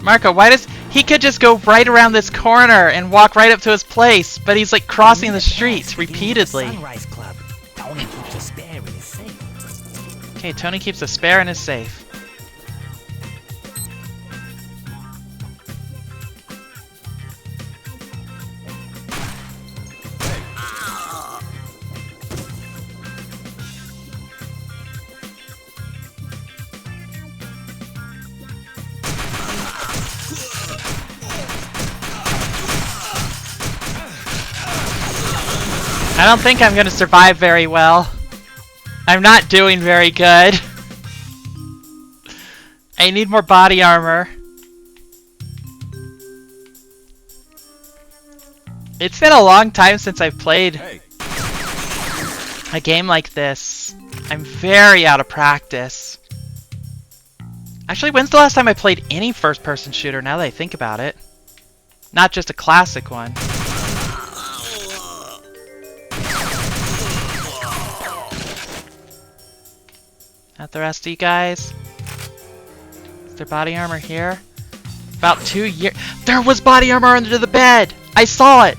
Marco, why does... He could just go right around this corner and walk right up to his place, but he's like crossing the streets repeatedly. Sunrise Club. Tony keeps a spare in his safe. Okay, Tony keeps a spare in his safe. I don't think I'm gonna survive very well. I'm not doing very good. I need more body armor. It's been a long time since I've played a game like this. I'm very out of practice. Actually, when's the last time I played any first-person shooter, now that I think about it? Not just a classic one. Not the rest of you guys? Is there body armor here? About 2 years. There was body armor under the bed! I saw it!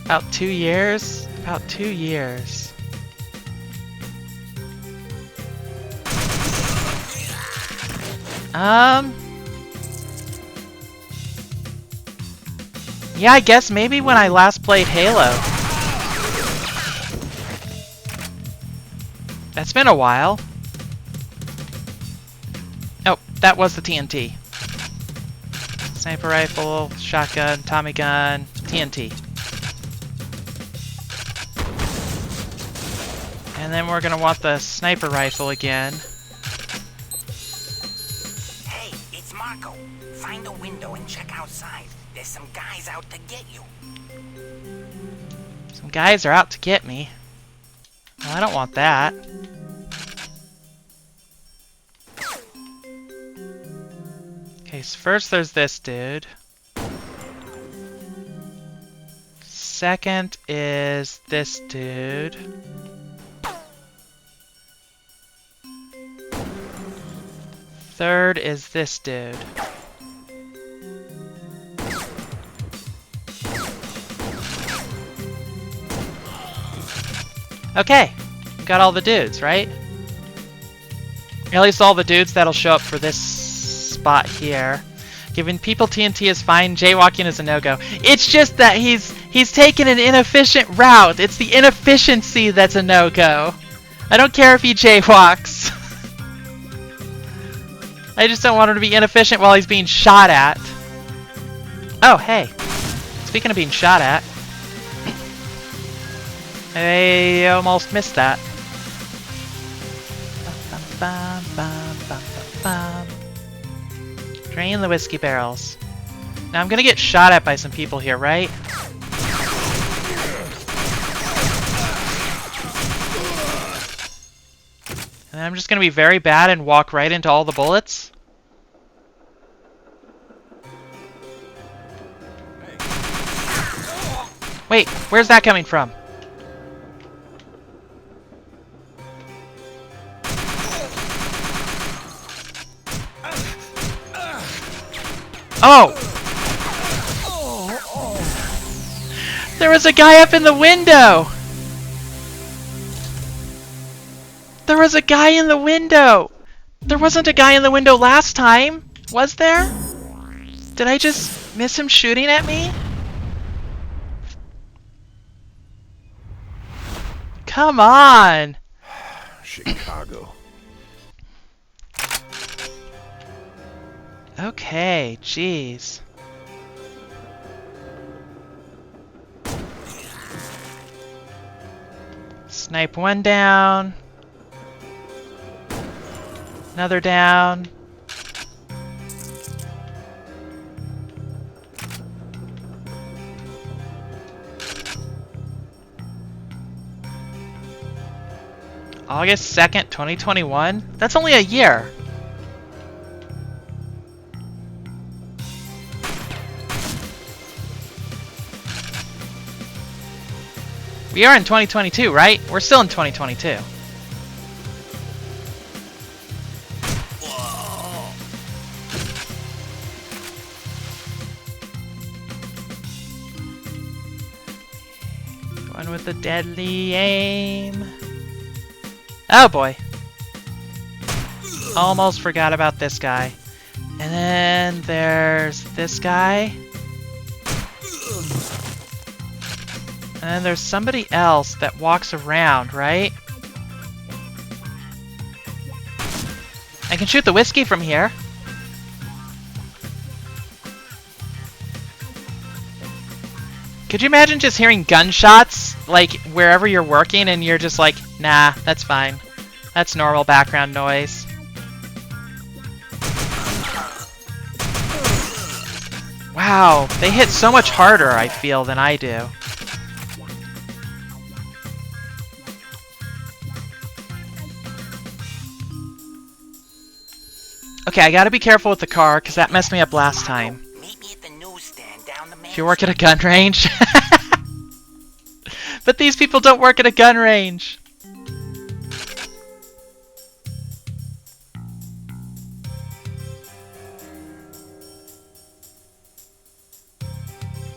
About 2 years? About 2 years. Yeah, I guess maybe when I last played Halo. That's been a while. Oh, that was the TNT. Sniper rifle, shotgun, Tommy gun, TNT. And then we're gonna want the sniper rifle again. Hey, it's Marco. Find a window and check outside. There's some guys out to get you. Some guys are out to get me. Well, I don't want that. Okay, so first there's this dude. Second is this dude. Third is this dude. Okay, we got all the dudes, right? At least all the dudes that'll show up for this spot here. Giving people TNT is fine, jaywalking is a no-go. It's just that he's taken an inefficient route. It's the inefficiency that's a no-go. I don't care if he jaywalks. I just don't want him to be inefficient while he's being shot at. Oh, hey. Speaking of being shot at, I almost missed that. Drain the whiskey barrels. Now I'm gonna get shot at by some people here, right? And I'm just gonna be very bad and walk right into all the bullets. Wait, where's that coming from? Oh! There was a guy up in the window! There was a guy in the window! There wasn't a guy in the window last time, was there? Did I just miss him shooting at me? Come on! Chicago. Okay, jeez. Snipe one down. Another down. August 2nd, 2021? That's only a year. We are in 2022, right? We're still in 2022. One with the deadly aim. Oh boy. Almost forgot about this guy. And then there's this guy. And then there's somebody else that walks around, right? I can shoot the whiskey from here. Could you imagine just hearing gunshots, like, wherever you're working, and you're just like, nah, that's fine. That's normal background noise. Wow, they hit so much harder, I feel, than I do. Okay, I gotta be careful with the car, because that messed me up last time. Meet me at the newsstand down the main. If you work at a gun range. But these people don't work at a gun range.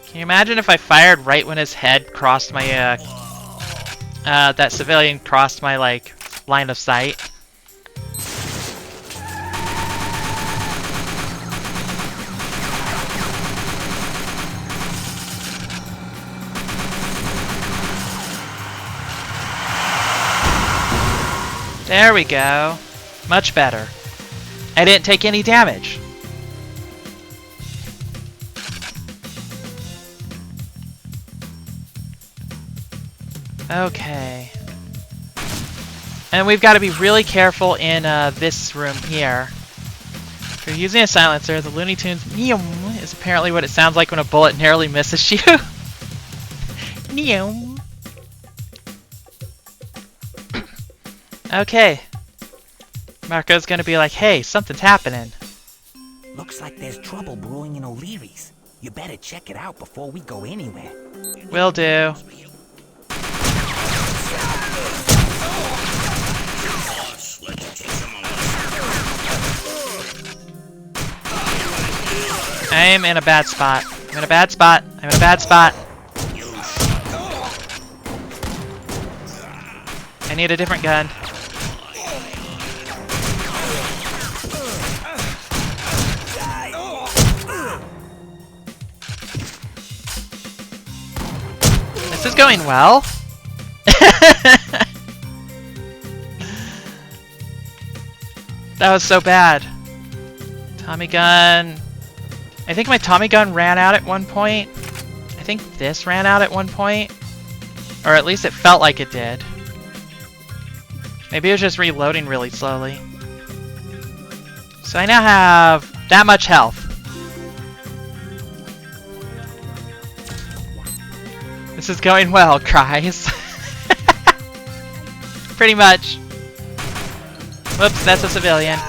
Can you imagine if I fired right when his head crossed my, that civilian crossed my, like, line of sight? There we go. Much better. I didn't take any damage. Okay. And we've got to be really careful in this room here. If you're using a silencer, the Looney Tunes neom is apparently what it sounds like when a bullet narrowly misses you. Neom. Okay. Marco's gonna be like, hey, something's happening. Looks like there's trouble brewing in O'Leary's. You better check it out before we go anywhere. Will do. I am in a bad spot. I'm in a bad spot. I'm in a bad spot. I need a different gun. This is going well. That was so bad. Tommy gun. I think my Tommy gun ran out at one point. I think this ran out at one point. Or at least it felt like it did. Maybe it was just reloading really slowly. So I now have that much health. This is going well, cries. Pretty much. Whoops, that's a civilian.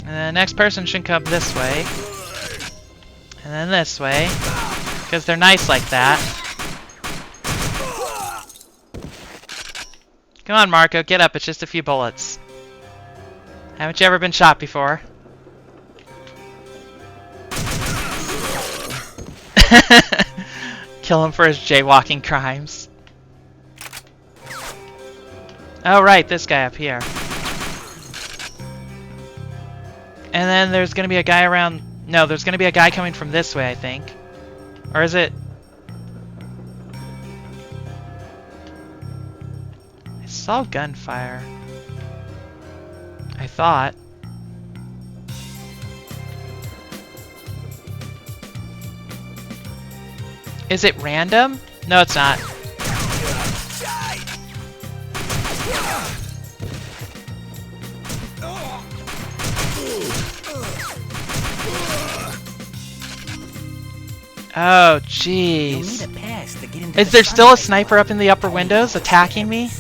And the next person should come this way. And then this way. Because they're nice like that. Come on, Marco, get up. It's just a few bullets. Haven't you ever been shot before? Kill him for his jaywalking crimes. Oh, right, this guy up here. And then there's gonna be a guy around... No, there's gonna be a guy coming from this way, I think. Or is it... I saw gunfire. I thought. Is it random? No, it's not. Oh, jeez. Is there still a sniper up in the upper windows attacking me?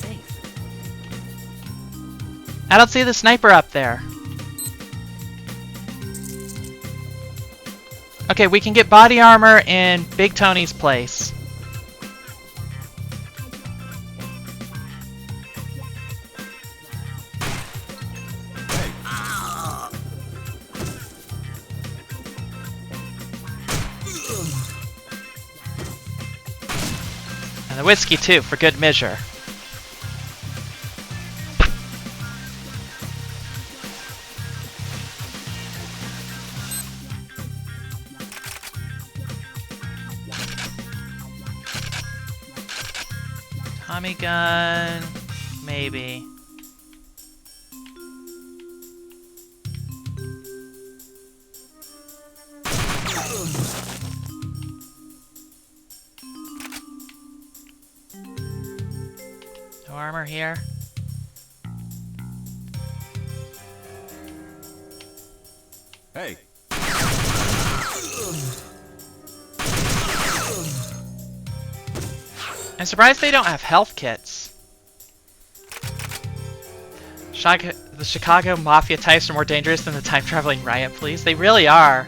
I don't see the sniper up there. Okay, we can get body armor in Big Tony's place. And the whiskey too, for good measure. Tommy gun, maybe. No armor here. Hey, I'm surprised they don't have health kits. The Chicago Mafia types are more dangerous than the time-traveling riot police. They really are.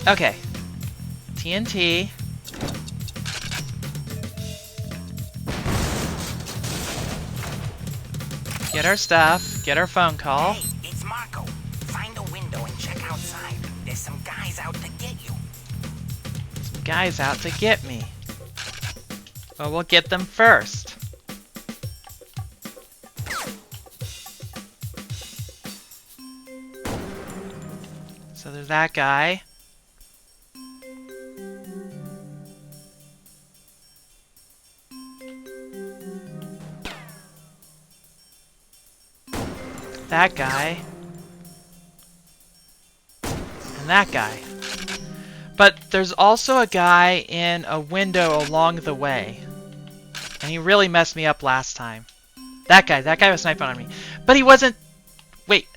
Okay. TNT. Get our stuff. Get our phone call. Hey, it's Marco. Find a window and check outside. There's some guys out to get you. Some guys out to get me. Well, we'll get them first. So there's that guy. That guy. And that guy. But there's also a guy in a window along the way. And he really messed me up last time. That guy was sniping on me. But he wasn't... Wait.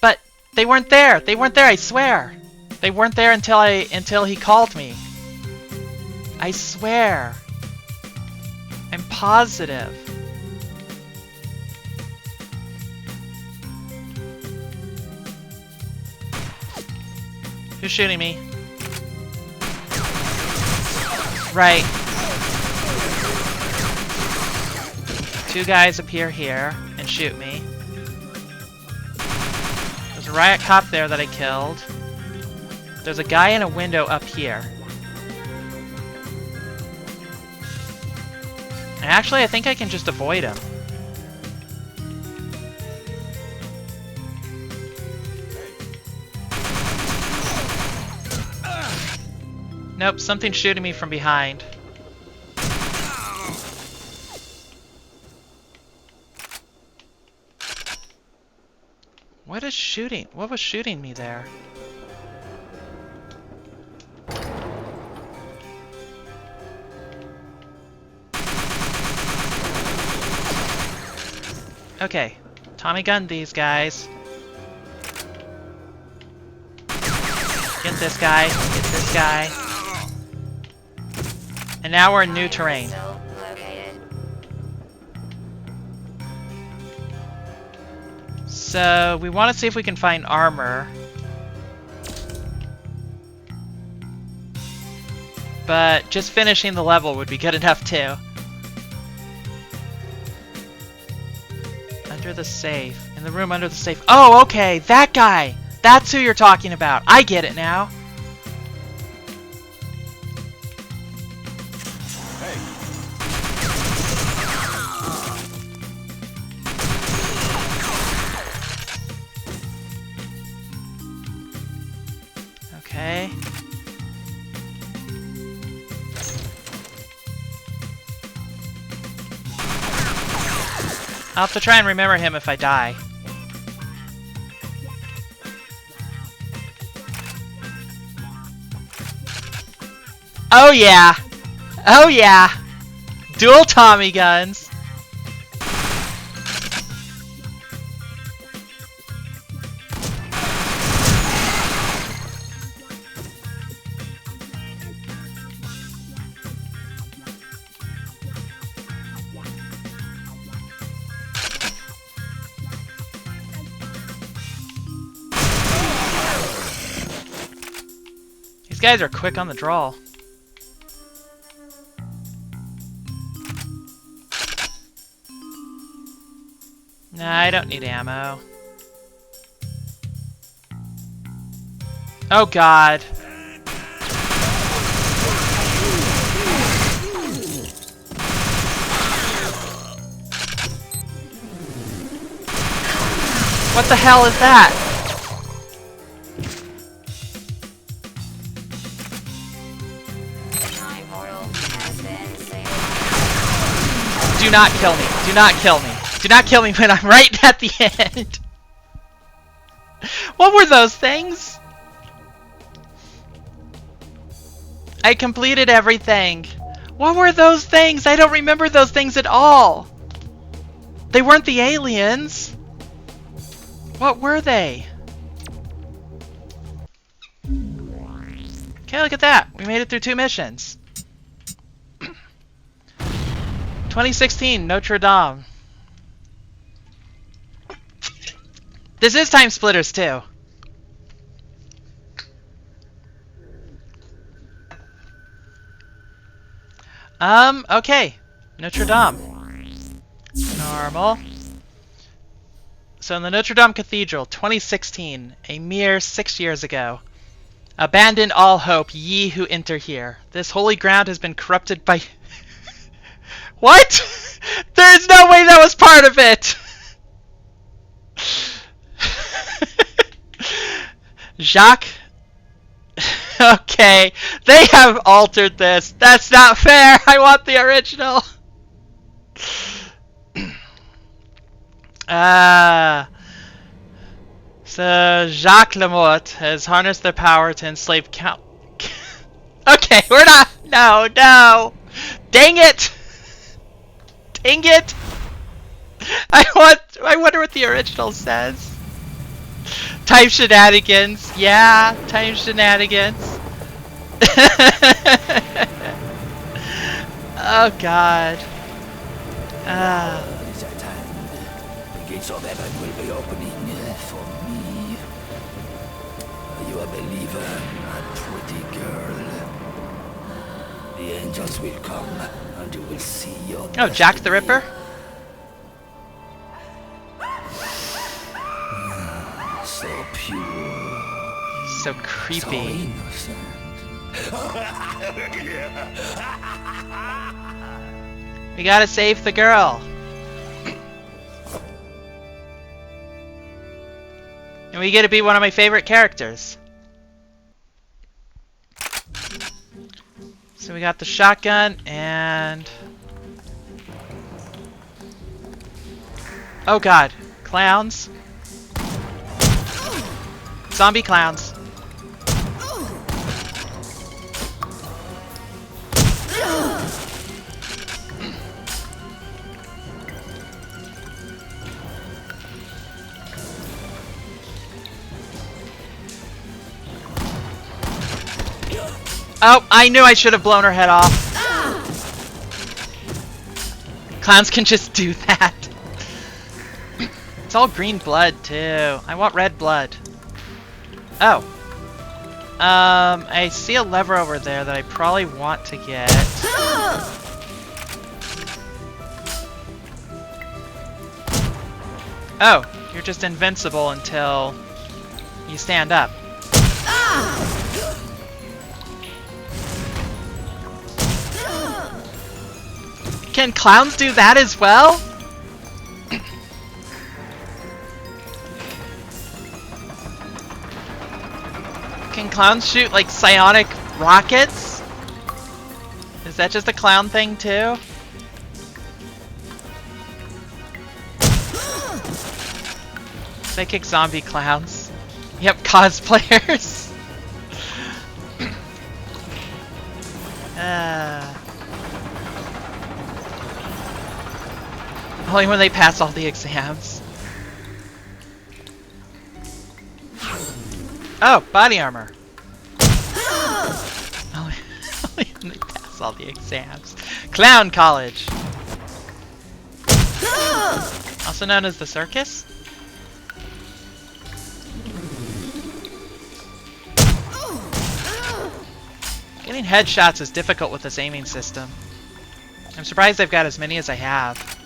But they weren't there. They weren't there, I swear. They weren't there until he called me. I swear. I'm positive. Who's shooting me? Right. Two guys appear here and shoot me. There's a riot cop there that I killed. There's a guy in a window up here. And actually, I think I can just avoid him. Nope, something's shooting me from behind. What is shooting? What was shooting me there? Okay, Tommy gun these guys. Get this guy, get this guy. And now we're in new terrain. So we want to see if we can find armor. But just finishing the level would be good enough too. Under the safe. In the room under the safe. Oh, okay, that guy! That's who you're talking about. I get it now. Okay. I'll have to try and remember him if I die. Oh yeah! Oh yeah! Dual Tommy guns! These guys are quick on the draw. Nah, I don't need ammo. Oh god. What the hell is that? Do not kill me. Do not kill me. Do not kill me when I'm right at the end. What were those things? I completed everything. What were those things? I don't remember those things at all. They weren't the aliens. What were they? Okay, look at that. We made it through 2 missions. 2016, Notre Dame. This is TimeSplitters too. Okay. Notre Dame. Normal. So in the Notre Dame Cathedral, 2016, a mere 6 years ago. Abandon all hope, ye who enter here. This holy ground has been corrupted by... What? There's no way that was part of it! Jacques... Okay, they have altered this. That's not fair. I want the original. So Jacques Lamotte has harnessed their power to enslave count. Okay, we're not. No, no. Dang it. Dang it. I wonder what the original says. Time Shenanigans. Yeah, Time Shenanigans. Oh God. Is at hand. The gates of heaven will be opening for me. Are you a believer, my pretty girl? The angels will come, and you will see your Oh, Jack the Ripper? So pure. So creepy. So innocent. We gotta save the girl. And we get to be one of my favorite characters. So we got the shotgun and... Oh God, clowns. Zombie clowns. Oh, I knew I should have blown her head off. Clowns can just do that. It's all green blood too. I want red blood. Oh. I see a lever over there that I probably want to get. Oh, you're just invincible until you stand up. Can clowns do that as well? Can clowns shoot like psionic rockets? Is that just a clown thing too? Psychic zombie clowns. Yep, cosplayers. Only when they pass all the exams. Oh, body armor. Only when they pass all the exams. Clown College. Also known as the circus. Getting headshots is difficult with this aiming system. I'm surprised I've got as many as I have.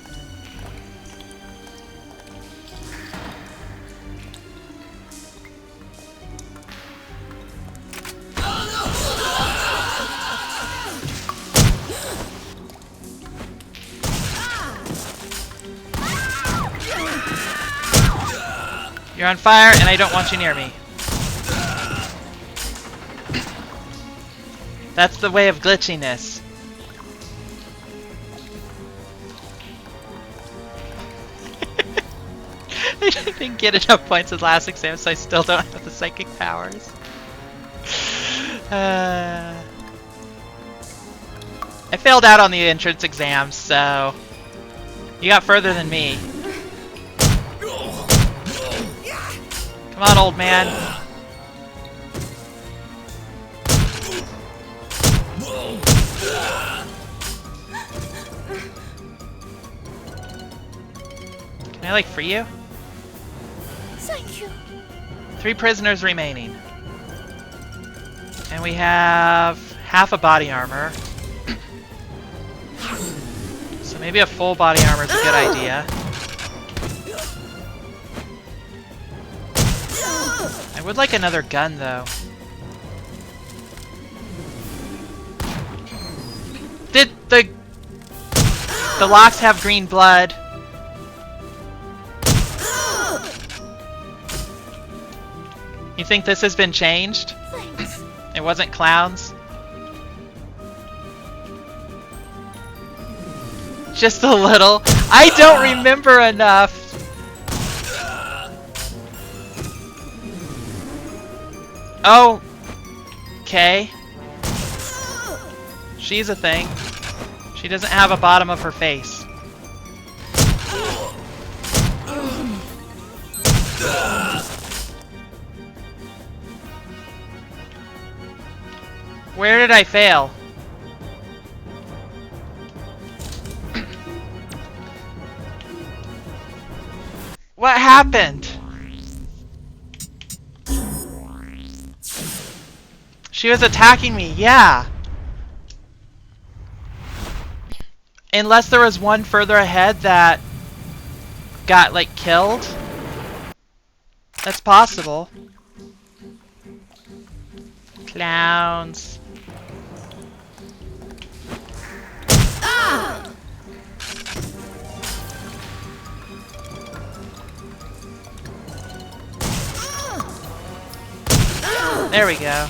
You're on fire, and I don't want you near me. That's the way of glitchiness. I didn't get enough points in the last exam, so I still don't have the psychic powers. I failed out on the entrance exams, so you got further than me. Come on, old man. Can I, like, free you? Thank you. 3 prisoners remaining. And we have half a body armor. So maybe a full body armor is a good idea. I would like another gun, though. Did the locks have green blood? You think this has been changed? Thanks. It wasn't clowns? Just a little? I don't remember enough! Oh! Okay. She's a thing. She doesn't have a bottom of her face. Where did I fail? What happened? She was attacking me, yeah. Unless there was one further ahead that got, like, killed. That's possible. Clowns. There we go.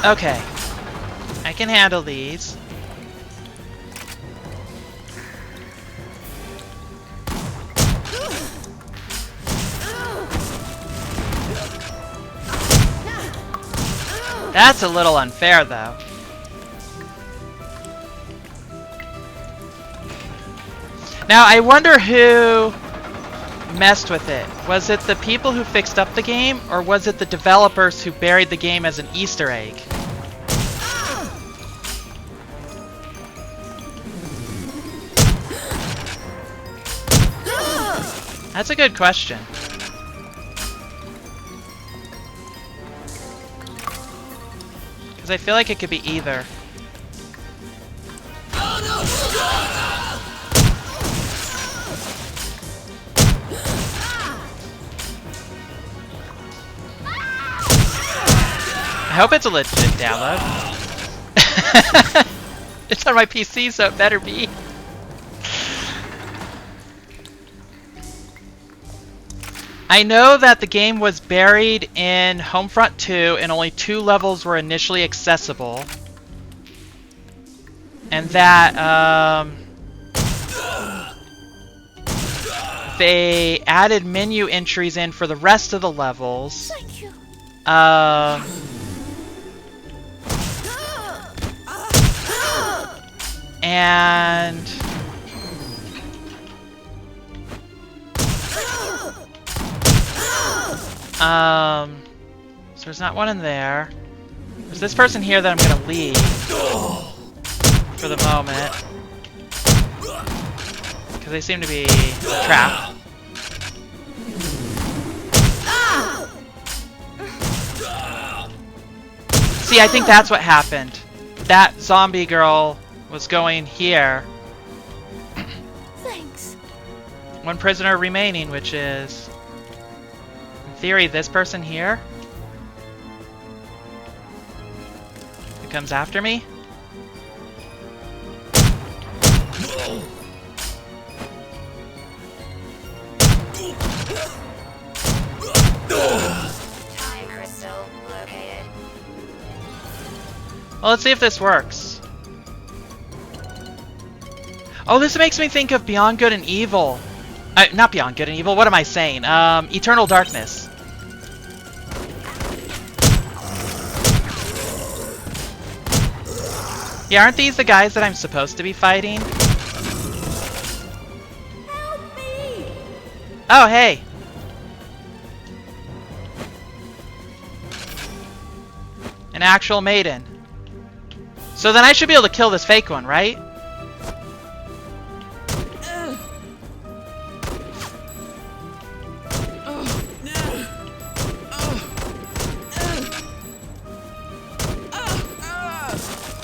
Okay. I can handle these. That's a little unfair, though. Now, I wonder who messed with it. Was it the people who fixed up the game, or was it the developers who buried the game as an Easter egg? That's a good question. Because I feel like it could be either. I hope it's a legit download. It's on my PC, so it better be. I know that the game was buried in Homefront 2 and only 2 levels were initially accessible. And that they added menu entries in for the rest of the levels. Thank you. And so there's not one in there. There's this person here that I'm gonna leave for the moment because they seem to be trapped. See, I think that's what happened. That zombie girl was going here. Thanks. One prisoner remaining, which is, in theory, this person here. Who comes after me? Well, let's see if this works. Oh, this makes me think of Beyond Good and Evil. Not Beyond Good and Evil, what am I saying? Eternal Darkness. Yeah, aren't these the guys that I'm supposed to be fighting? Help me! Oh, hey! An actual maiden. So then I should be able to kill this fake one, right?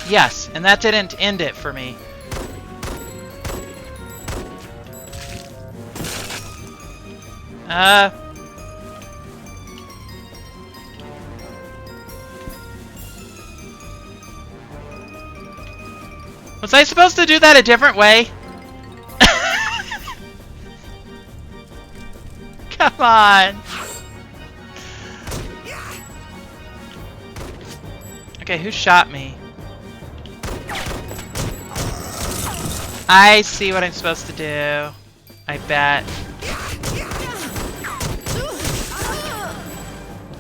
Yes, and that didn't end it for me. Was I supposed to do that a different way? Come on! Okay, who shot me? I see what I'm supposed to do. I bet.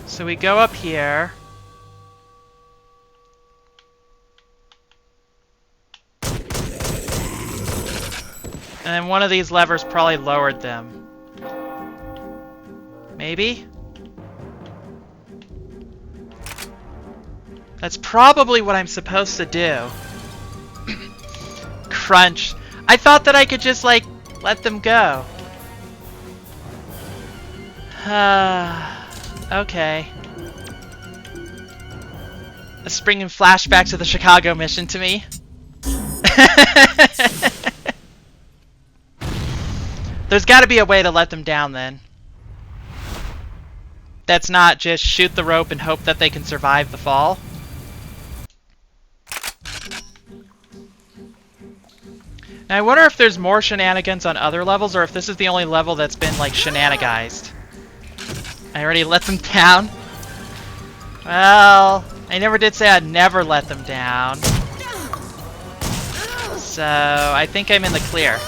So we go up here. And then one of these levers probably lowered them. Maybe? That's probably what I'm supposed to do. Crunch. I thought that I could just, like, let them go. Okay. A springing flashback to the Chicago mission to me. There's got to be a way to let them down then. That's not just shoot the rope and hope that they can survive the fall. Now I wonder if there's more shenanigans on other levels, or if this is the only level that's been, like, shenanigized. I already let them down. Well, I never did say I'd never let them down. So, I think I'm in the clear.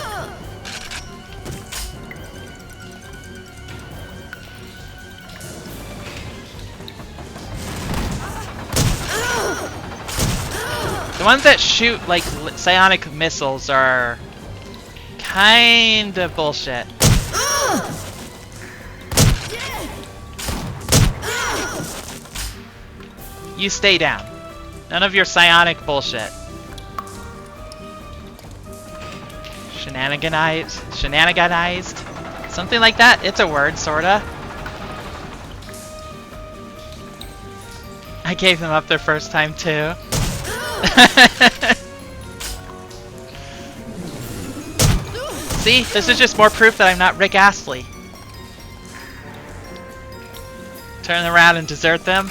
The ones that shoot, like, psionic missiles are kind of bullshit. You stay down. None of your psionic bullshit. Shenaniganized? Something like that? It's a word, sorta. I gave them up their first time, too. See? This is just more proof that I'm not Rick Astley. Turn around and desert them?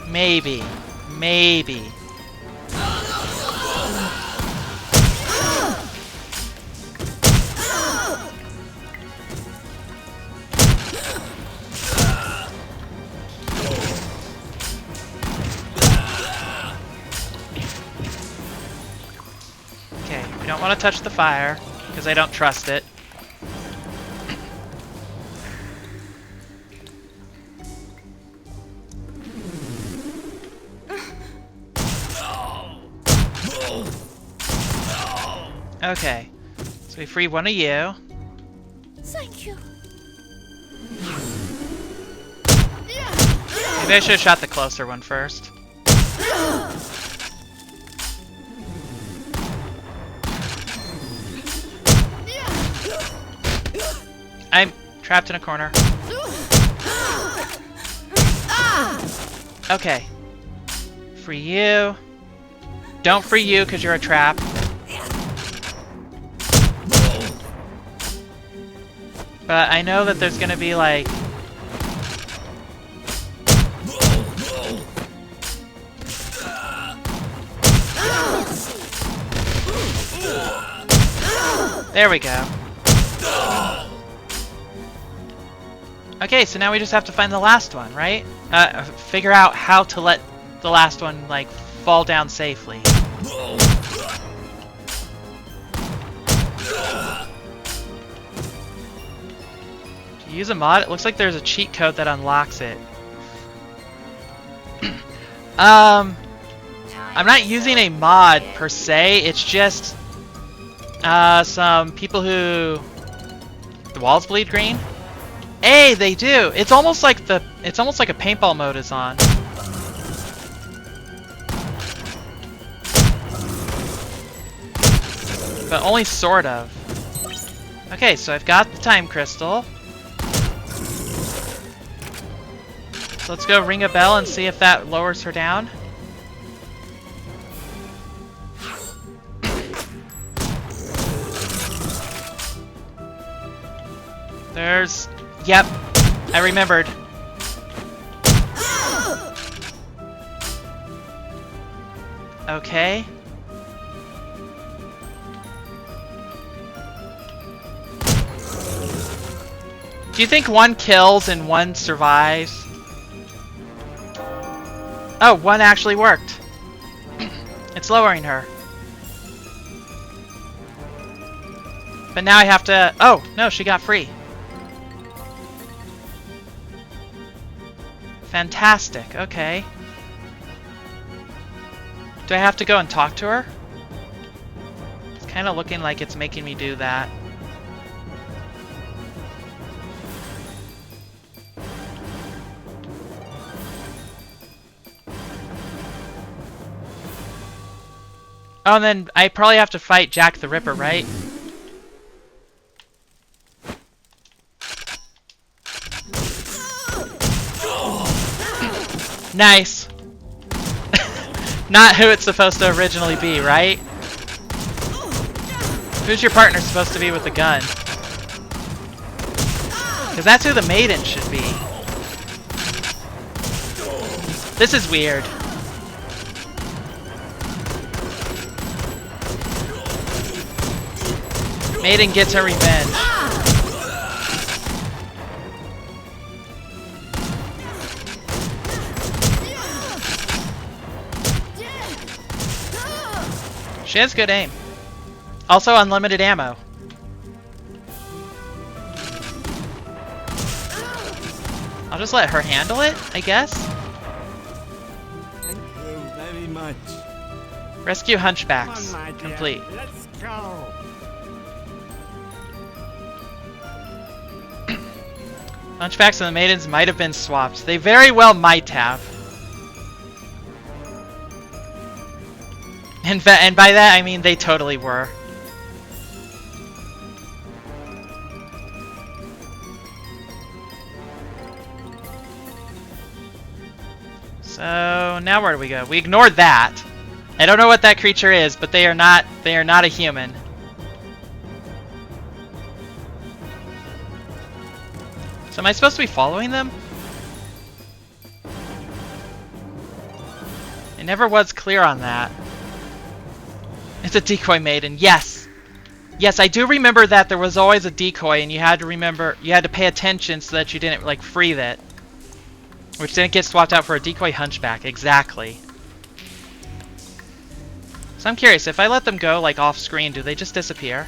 Maybe. Maybe. Okay, we don't want to touch the fire, because I don't trust it. Okay, so we free one of you. Thank you. Maybe I should have shot the closer one first. I'm trapped in a corner. Okay. Free you. Don't free you because you're a trap. But I know that there's gonna be like... There we go. Okay, so now we just have to find the last one, right? Figure out how to let the last one, like, fall down safely. To use a mod, it looks like there's a cheat code that unlocks it. I'm not using a mod per se, it's just some people who the walls bleed green. Hey, they do. It's almost like a paintball mode is on. But only sort of. Okay, so I've got the time crystal. So let's go ring a bell and see if that lowers her down. There's... Yep, I remembered. Okay. Do you think one kills and one survives? Oh, one actually worked. It's lowering her. But now I have to... Oh, no, she got free. Fantastic, okay. Do I have to go and talk to her? It's kind of looking like it's making me do that. Oh, and then I probably have to fight Jack the Ripper, right? Nice. Not who it's supposed to originally be, right? Who's your partner supposed to be with the gun? Because that's who the maiden should be. This is weird. Maiden gets her revenge. She has good aim. Also unlimited ammo. I'll just let her handle it, I guess. Thank you very much. Rescue Hunchbacks. Come on, my dear. Complete. Let's go. Hunchbacks and the maidens might have been swapped. They very well might have. And by that I mean they totally were. So now where do we go? We ignored that. I don't know what that creature is, but they are not a human. So am I supposed to be following them? It never was clear on that. It's a decoy maiden. Yes. Yes, I do remember that there was always a decoy and you had to pay attention so that you didn't like free that. Which didn't get swapped out for a decoy hunchback. Exactly. So I'm curious, if I let them go like off screen, do they just disappear?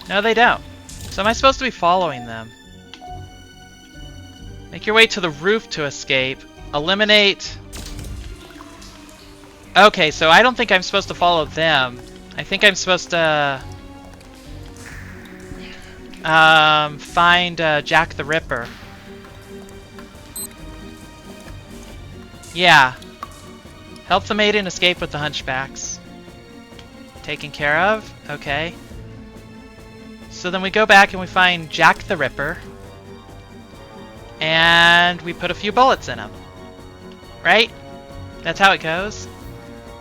No, they don't. So am I supposed to be following them? Make your way to the roof to escape. Eliminate... Okay, so I don't think I'm supposed to follow them. I think I'm supposed to... find Jack the Ripper. Yeah. Help the maiden escape with the hunchbacks. Taken care of? Okay. So then we go back and we find Jack the Ripper. And we put a few bullets in him. Right? That's how it goes.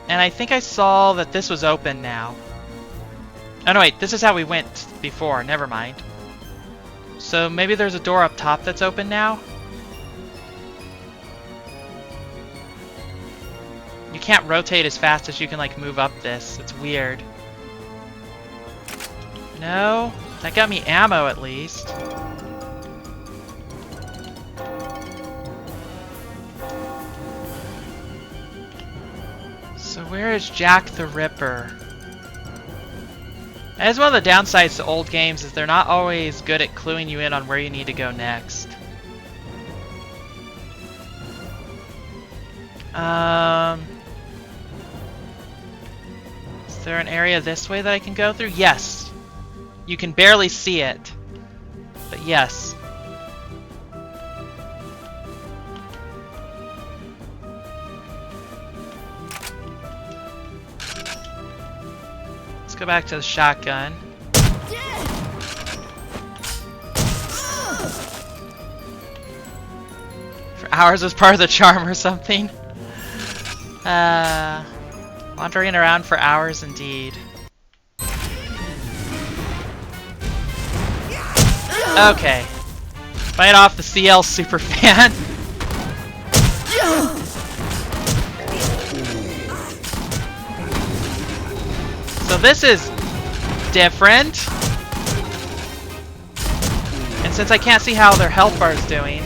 And I think I saw that this was open now. Oh no wait, this is how we went before, never mind. So maybe there's a door up top that's open now? You can't rotate as fast as you can like move up this. It's weird. No? That got me ammo at least. So where is Jack the Ripper? That's one of the downsides to old games, is they're not always good at cluing you in on where you need to go next. Is there an area this way that I can go through? Yes. You can barely see it, but yes. Let's go back to the shotgun. For hours was part of the charm or something. Wandering around for hours indeed. Okay. Fight off the CL superfan. So this is different. And since I can't see how their health bar is doing,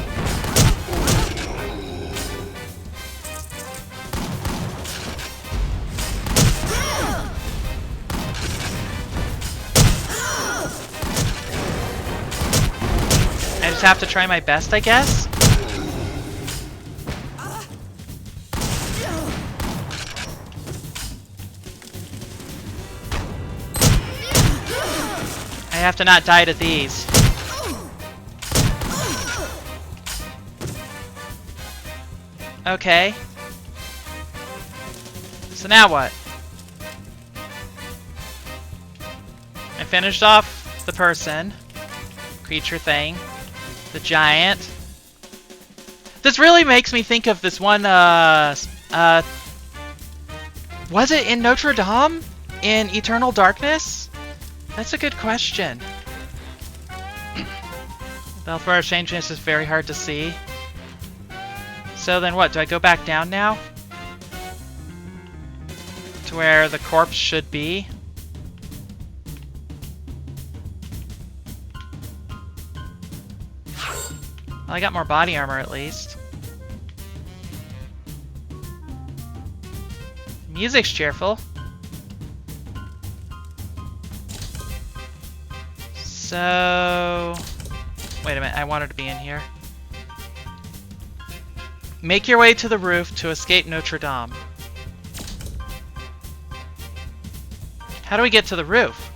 I just have to try my best, I guess. I have to not die to these. Okay. So now what? I finished off the person, creature thing, the giant. This really makes me think of this one, was it in Notre Dame? In Eternal Darkness? That's a good question. Belfort Changeless is very hard to see. So then what? Do I go back down now? To where the corpse should be? Well, I got more body armor at least. Music's cheerful. So... wait a minute, I wanted to be in here. Make your way to the roof to escape Notre Dame. How do we get to the roof?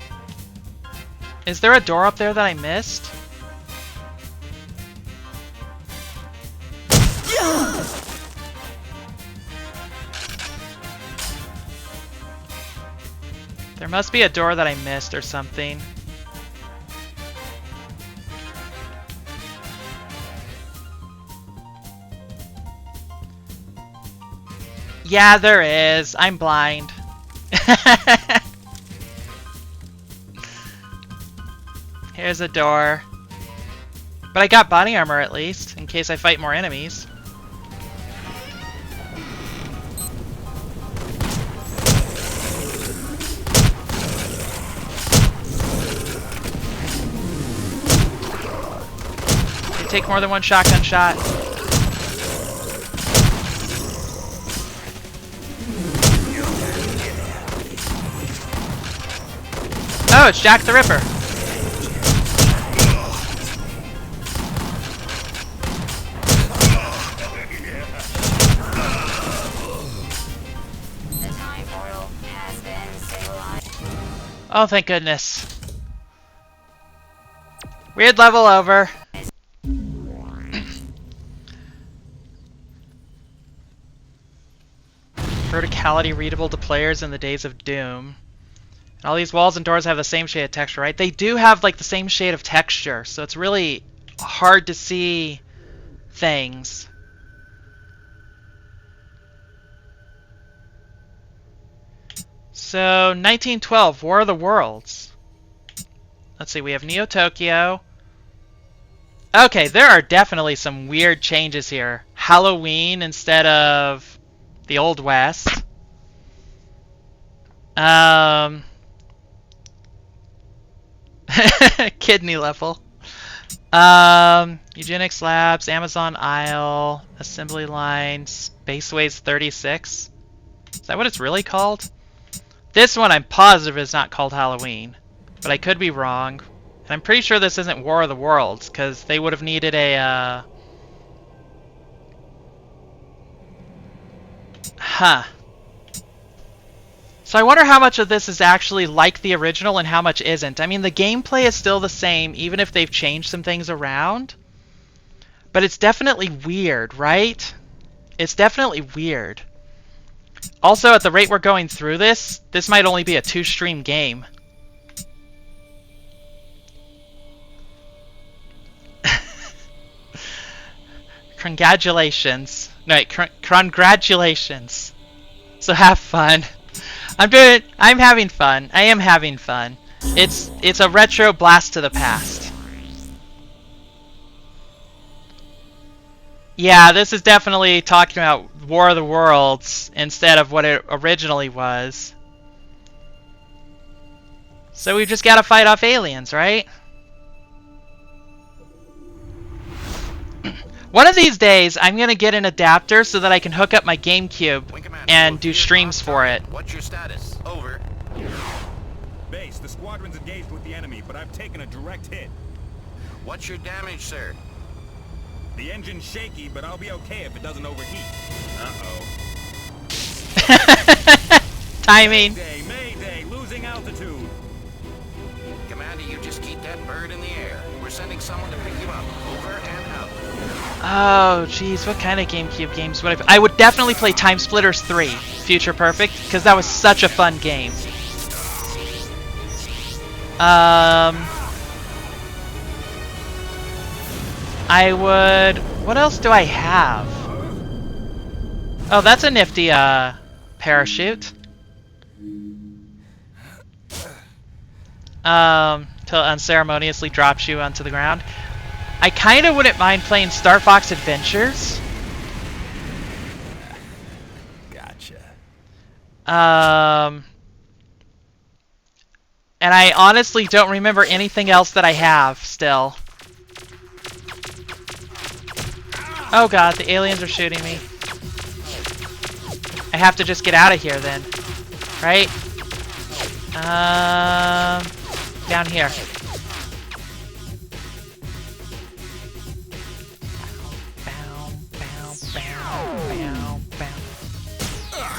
Is there a door up there that I missed? There must be a door that I missed or something. Yeah, there is. I'm blind. Here's a door. But I got body armor at least, in case I fight more enemies. They take more than one shotgun shot. Oh, it's Jack the Ripper. The time portal has been stabilized. Oh, thank goodness. Weird level over. Verticality readable to players in the days of Doom. And all these walls and doors have the same shade of texture, right? They do have like the same shade of texture, so it's really hard to see things. So, 1912, War of the Worlds. Let's see, we have Neo Tokyo. Okay, there are definitely some weird changes here. Halloween instead of the Old West. Kidney level. Eugenics Labs, Amazon Isle, Assembly Line, Spaceways 36. Is that what it's really called? This one I'm positive is not called Halloween, but I could be wrong. And I'm pretty sure this isn't War of the Worlds, because they would have needed a, Huh. So I wonder how much of this is actually like the original and how much isn't. I mean, the gameplay is still the same, even if they've changed some things around. But it's definitely weird, right? It's definitely weird. Also, at the rate we're going through this might only be a 2-stream game. Congratulations. No, wait, congratulations. So have fun. I'm having fun. I am having fun. It's a retro blast to the past. Yeah, this is definitely talking about War of the Worlds instead of what it originally was. So we've just got to fight off aliens, right? One of these days, I'm going to get an adapter so that I can hook up my GameCube and do streams for it. What's your status? Over. Base, the squadron's engaged with the enemy, but I've taken a direct hit. What's your damage, sir? The engine's shaky, but I'll be okay if it doesn't overheat. Uh-oh. Timing. Mayday, losing altitude. Commander, you just keep that bird in the air. We're sending someone to pick you up. Over and out. Oh, jeez, what kind of GameCube games would I would definitely play TimeSplitters 3, Future Perfect, because that was such a fun game. I would... What else do I have? Oh, that's a nifty, parachute. To unceremoniously drops you onto the ground. I kind of wouldn't mind playing Star Fox Adventures. Gotcha. And I honestly don't remember anything else that I have still. Oh god, the aliens are shooting me. I have to just get out of here then. Right? Down here.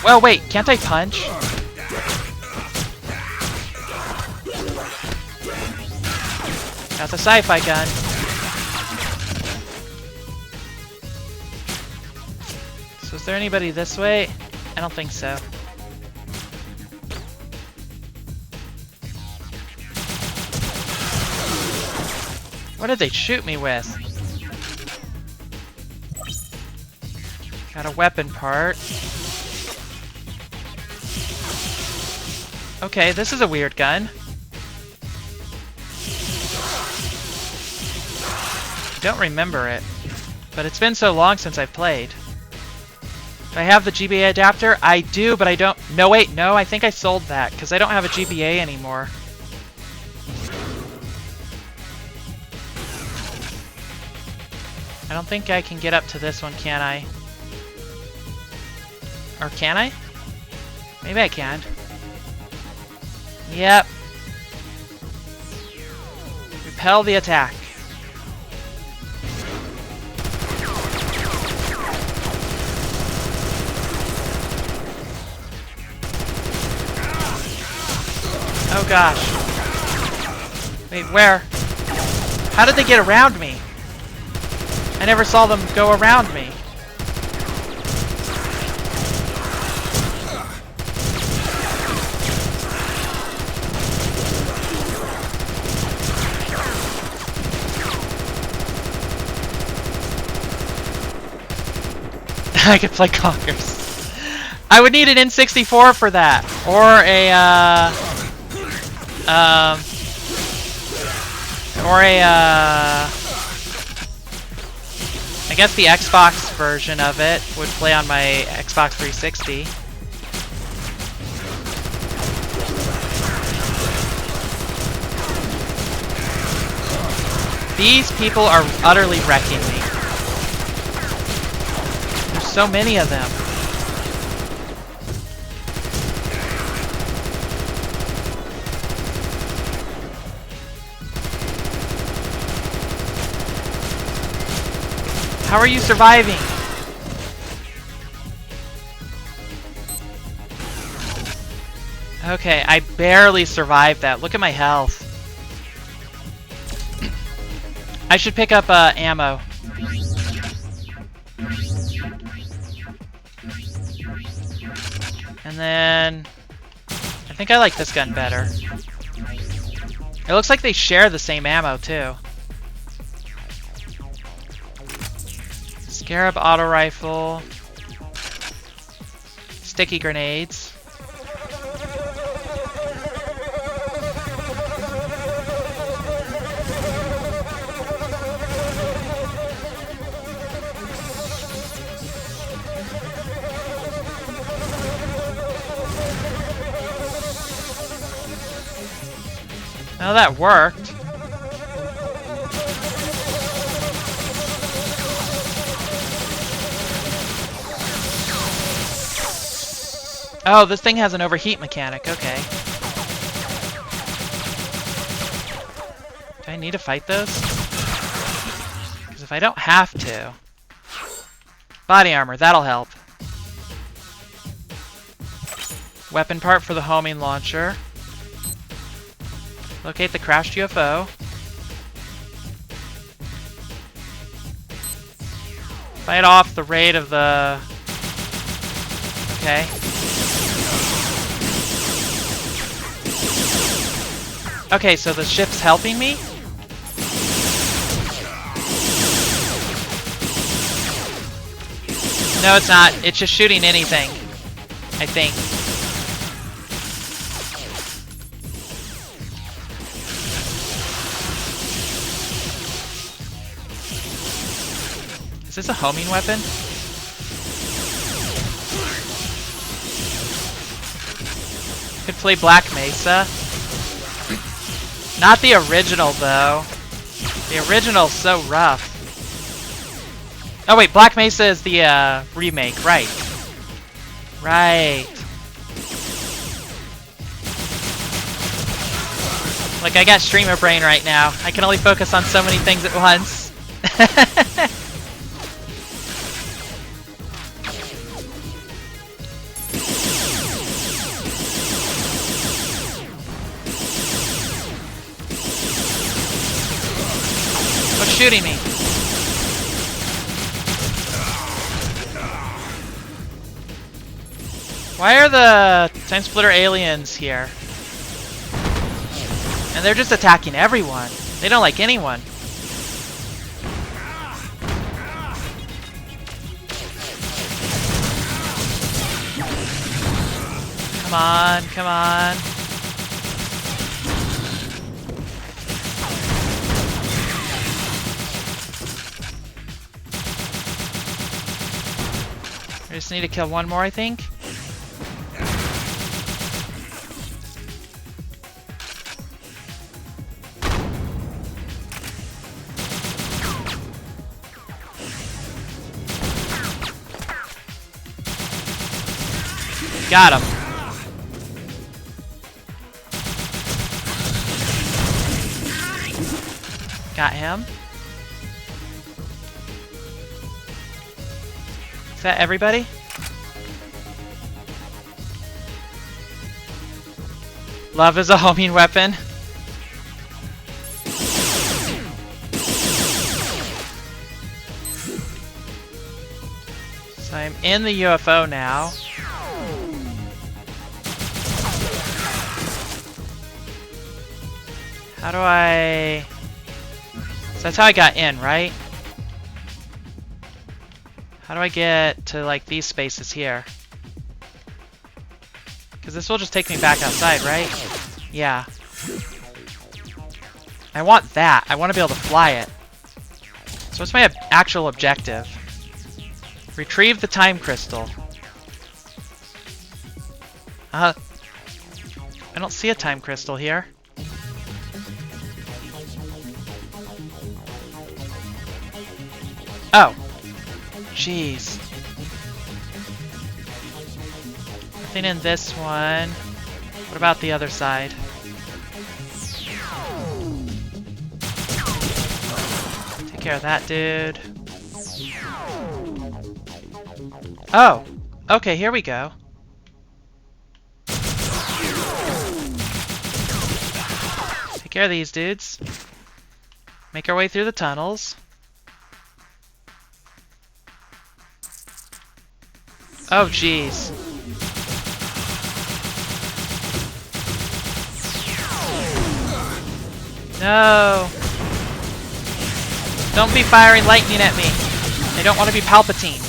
Well, wait, can't I punch? Got the sci-fi gun. So is there anybody this way? I don't think so. What did they shoot me with? Got a weapon part. Okay, this is a weird gun. Don't remember it, but it's been so long since I've played. Do I have the GBA adapter? I do, but I don't... No, wait, no, I think I sold that, because I don't have a GBA anymore. I don't think I can get up to this one, can I? Or can I? Maybe I can. Yep. Repel the attack. Oh gosh. Wait, where? How did they get around me? I never saw them go around me. I could play Conkers. I would need an N64 for that, or I guess the Xbox version of it would play on my Xbox 360. These people are utterly wrecking me. There's so many of them. How are you surviving? Okay, I barely survived that. Look at my health. I should pick up ammo. And then I think I like this gun better. It looks like they share the same ammo too. Scarab auto rifle. Sticky grenades. Now that worked. Oh, this thing has an overheat mechanic. Okay. Do I need to fight those? Because if I don't have to... Body armor, that'll help. Weapon part for the homing launcher. Locate the crashed UFO. Fight off the raid of the... Okay. Okay, so the ship's helping me? No, it's not. It's just shooting anything, I think. Is this a homing weapon? Could play Black Mesa. Not the original, though. The original's so rough. Oh wait, Black Mesa is the remake, right? Right. Like, I got streamer brain right now. I can only focus on so many things at once. What's shooting me? Why are the TimeSplitter aliens here? And they're just attacking everyone. They don't like anyone. Come on, come on. I just need to kill one more, I think. Got him. Got him. Is that everybody? Love is a homing weapon. So I'm in the UFO now. How do I... So that's how I got in, right? How do I get to, like, these spaces here? Because this will just take me back outside, right? Yeah. I want that. I want to be able to fly it. So what's my actual objective? Retrieve the time crystal. I don't see a time crystal here. Oh. Jeez. Nothing in this one. What about the other side? Take care of that dude. Oh, okay, here we go. Take care of these dudes. Make our way through the tunnels. Oh, jeez. No! Don't be firing lightning at me. I don't want to be Palpatine.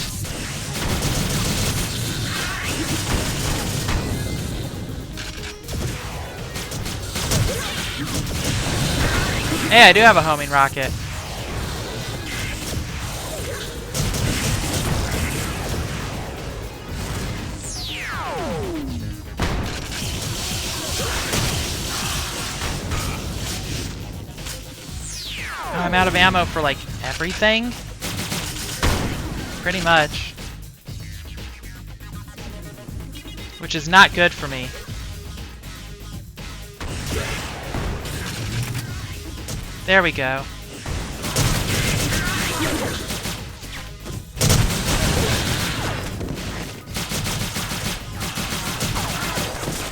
Hey, I do have a homing rocket. Oh, I'm out of ammo for, like, everything? Pretty much. Which is not good for me. There we go.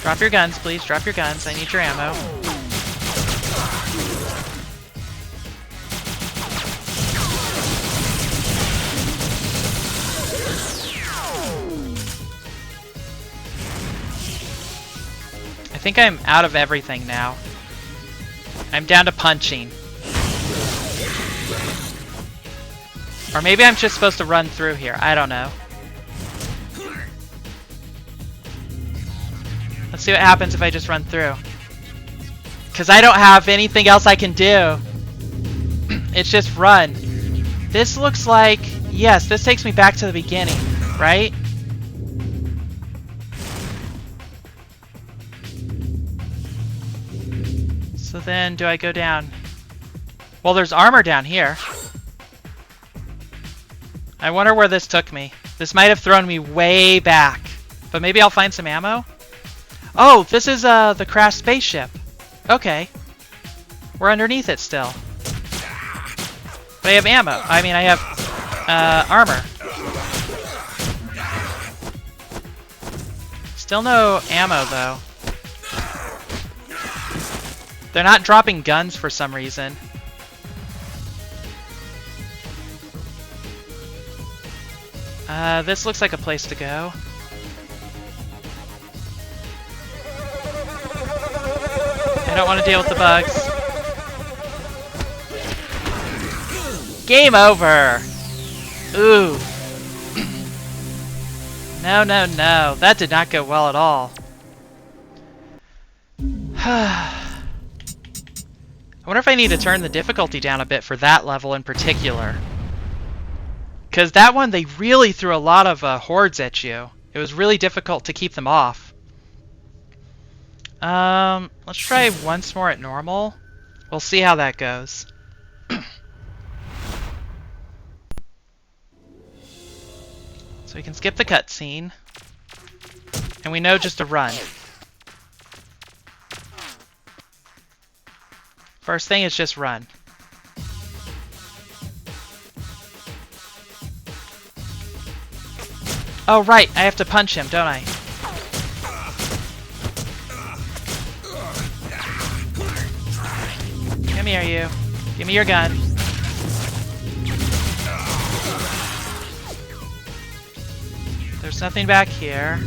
Drop your guns, please. Drop your guns. I need your ammo. I think I'm out of everything now. I'm down to punching. Or maybe I'm just supposed to run through here. I don't know. Let's see what happens if I just run through. Because I don't have anything else I can do. It's just run. This looks like... Yes, this takes me back to the beginning, right? So then, do I go down? Well, there's armor down here. I wonder where this took me. This might have thrown me way back. But maybe I'll find some ammo? Oh, this is the crashed spaceship. Okay. We're underneath it still. But I have ammo. I mean, I have armor. Still no ammo, though. They're not dropping guns for some reason. This looks like a place to go. I don't want to deal with the bugs. Game over! Ooh. No, no, no. That did not go well at all. I wonder if I need to turn the difficulty down a bit for that level in particular. Because that one, they really threw a lot of hordes at you. It was really difficult to keep them off. Let's try once more at normal. We'll see how that goes. So we can skip the cutscene. And we know just to run. First thing is just run. Oh, right. I have to punch him, don't I? Come here, you. Give me your gun. There's nothing back here.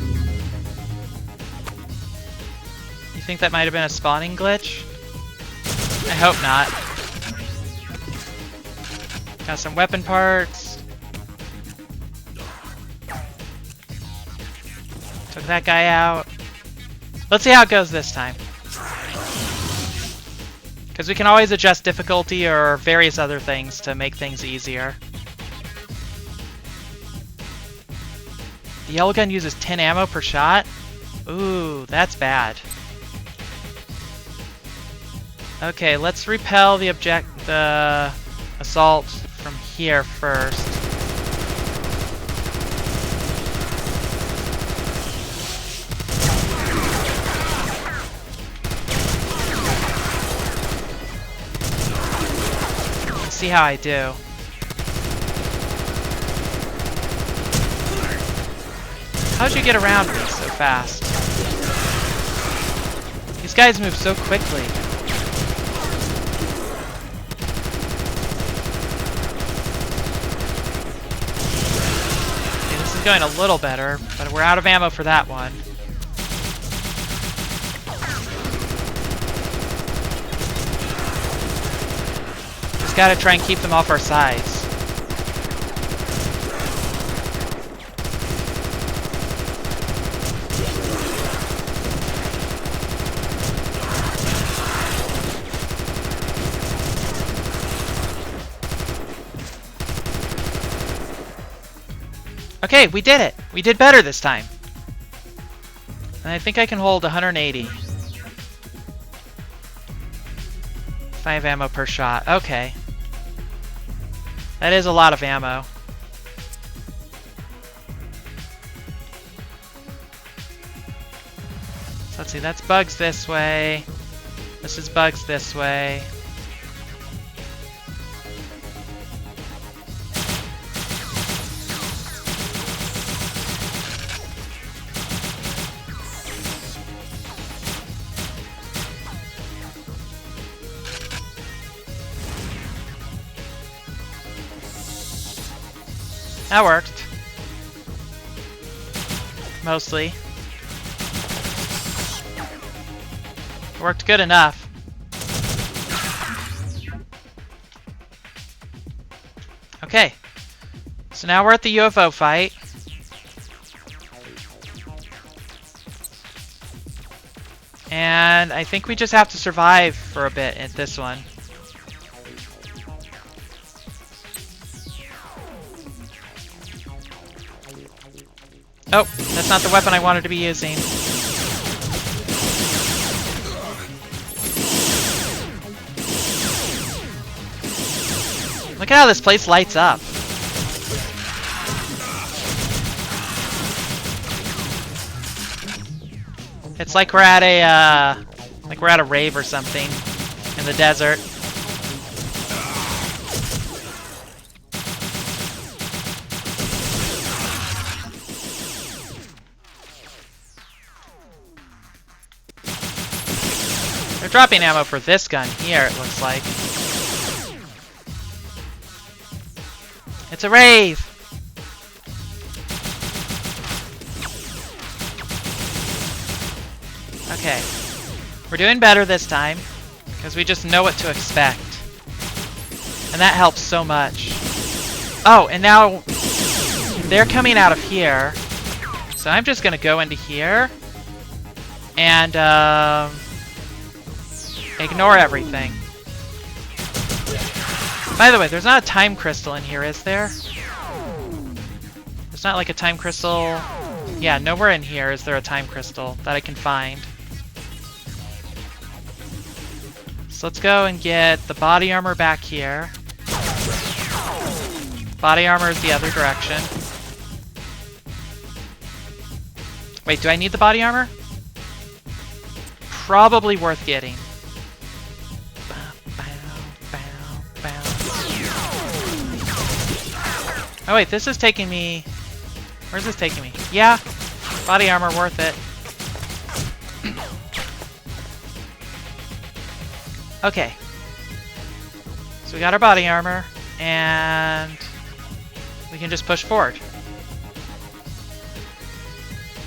You think that might have been a spawning glitch? I hope not. Got some weapon parts. Took that guy out. Let's see how it goes this time. Because we can always adjust difficulty or various other things to make things easier. The yellow gun uses 10 ammo per shot? Ooh, that's bad. Okay, let's repel the assault from here first. Let's see how I do. How'd you get around me so fast? These guys move so quickly. Okay, this is going a little better, but we're out of ammo for that one. Just gotta try and keep them off our sides. Okay, we did it! We did better this time. And I think I can hold 180. 5 ammo per shot. Okay. That is a lot of ammo. So let's see, that's bugs this way. This is bugs this way. That worked. Mostly. It worked good enough. Okay. So now we're at the UFO fight. And I think we just have to survive for a bit at this one. Oh, that's not the weapon I wanted to be using. Look at how this place lights up. It's like we're at a rave or something in the desert. They're dropping ammo for this gun here, it looks like. It's a rave! Okay. We're doing better this time, because we just know what to expect. And that helps so much. Oh, and now they're coming out of here. So I'm just gonna go into here and ignore everything. By the way, there's not a time crystal in here, is there? There's not like a time crystal. Yeah, nowhere in here is there a time crystal that I can find. So let's go and get the body armor back here. Body armor is the other direction. Wait, do I need the body armor? Probably worth getting. Oh wait, this is taking me... Where's this taking me? Yeah, body armor worth it. Okay. So we got our body armor, and we can just push forward.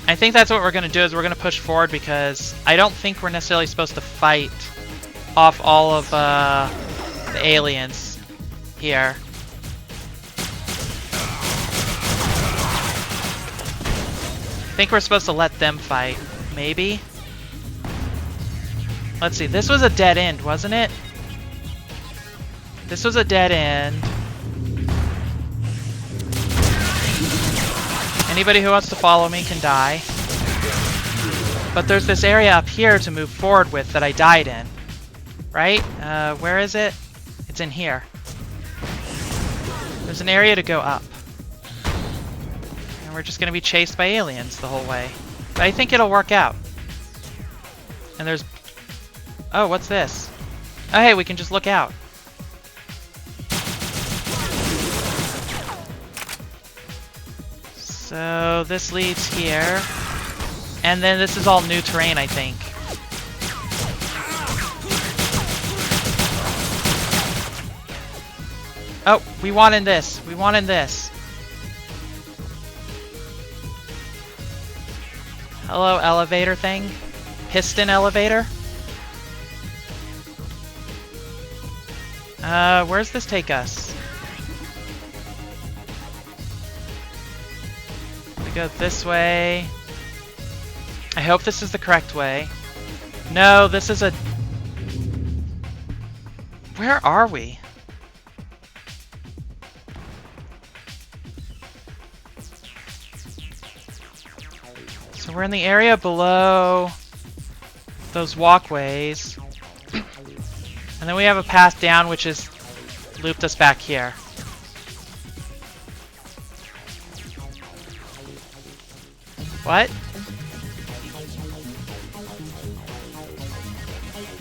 I think that's what we're going to do, is we're going to push forward, because I don't think we're necessarily supposed to fight off all of the aliens here. I think we're supposed to let them fight, maybe? Let's see, this was a dead end, wasn't it? This was a dead end. Anybody who wants to follow me can die. But there's this area up here to move forward with that I died in. Right? Where is it? It's in here. There's an area to go up. And we're just going to be chased by aliens the whole way. But I think it'll work out. And there's... Oh, what's this? Oh, hey, we can just look out. So this leads here. And then this is all new terrain, I think. Oh, we wanted this. We wanted this. Hello, elevator thing. Piston elevator. Where's this take us? We go this way. I hope this is the correct way. No, this is a... Where are we? So we're in the area below those walkways. And then we have a path down which is looped us back here. What?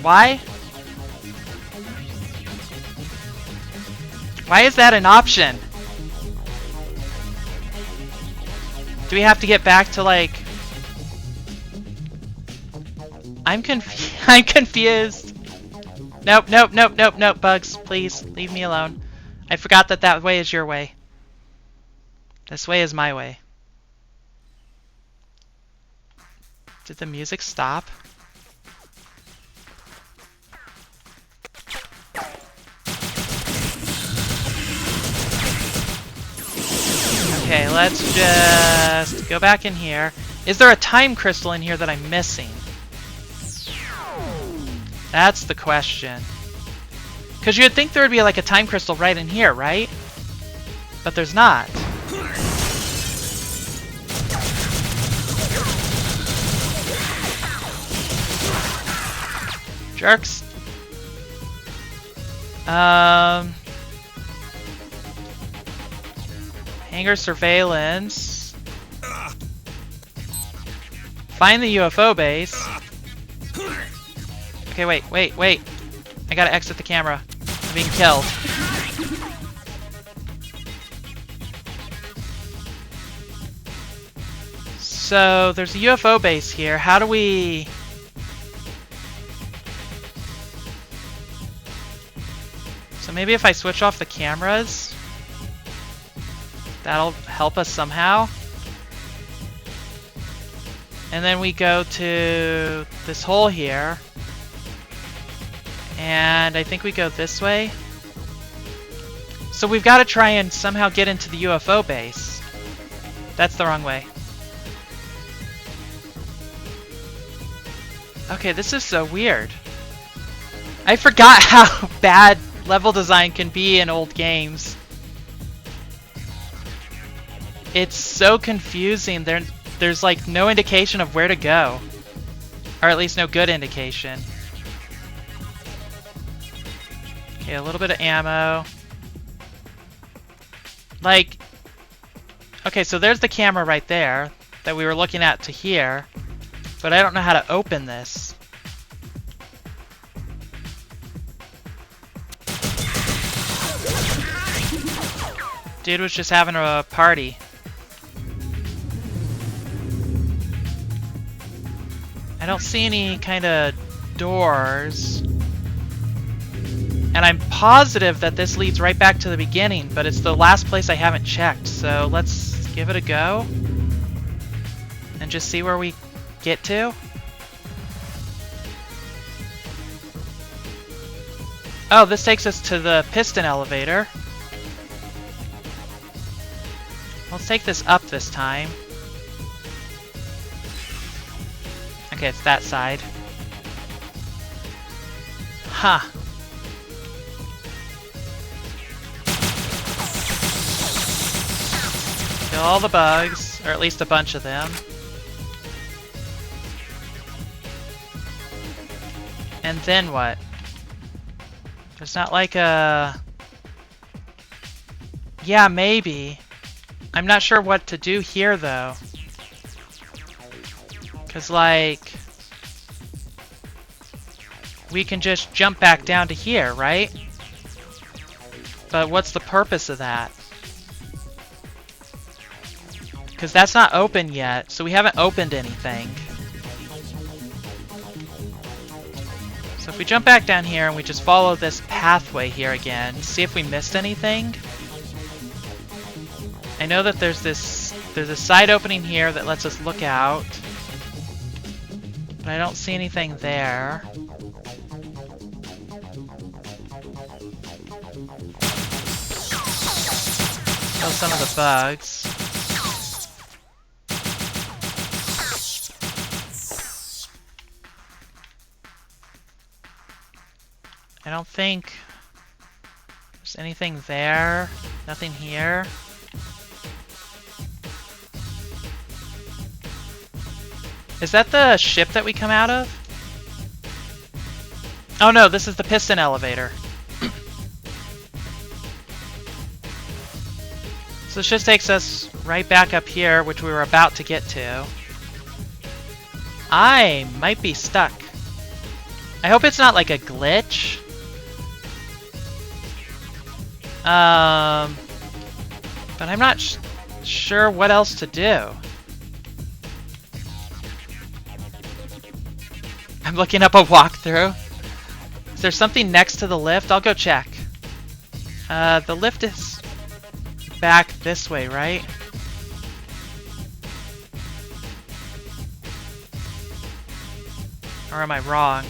Why? Why is that an option? Do we have to get back to like... I'm confused. Nope, nope, nope, nope, nope, Bugs. Please, leave me alone. I forgot that that way is your way. This way is my way. Did the music stop? Okay, let's just go back in here. Is there a time crystal in here that I'm missing? That's the question. Because you'd think there would be like a time crystal right in here, right? But there's not. Jerks. Hangar surveillance. Find the UFO base. Okay, wait. I gotta exit the camera. I'm being killed. So, there's a UFO base here. How do we... So maybe if I switch off the cameras, that'll help us somehow. And then we go to this hole here. And I think we go this way. So we've got to try and somehow get into the UFO base. That's the wrong way. Okay, this is so weird. I forgot how bad level design can be in old games. It's so confusing. There's like no indication of where to go. Or at least no good indication. Okay, a little bit of ammo. Like, okay, so there's the camera right there that we were looking at to here, but I don't know how to open this. Dude was just having a party. I don't see any kind of doors. And I'm positive that this leads right back to the beginning, but it's the last place I haven't checked. So let's give it a go and just see where we get to. Oh, this takes us to the piston elevator. Let's take this up this time. Okay, it's that side. Huh. Kill all the bugs, or at least a bunch of them. And then what? There's not like a... Yeah, maybe. I'm not sure what to do here, though. Because, like... we can just jump back down to here, right? But what's the purpose of that? because that's not open yet, so we haven't opened anything. So if we jump back down here and we just follow this pathway here again, see if we missed anything. I know that there's a side opening here that lets us look out, but I don't see anything there. Kill some of the bugs. I don't think there's anything there. Nothing here. Is that the ship that we come out of? Oh no, this is the piston elevator. So this just takes us right back up here, which we were about to get to. I might be stuck. I hope it's not like a glitch. But I'm not sure what else to do. I'm looking up a walkthrough. Is there something next to the lift? I'll go check. The lift is back this way, right? Or am I wrong?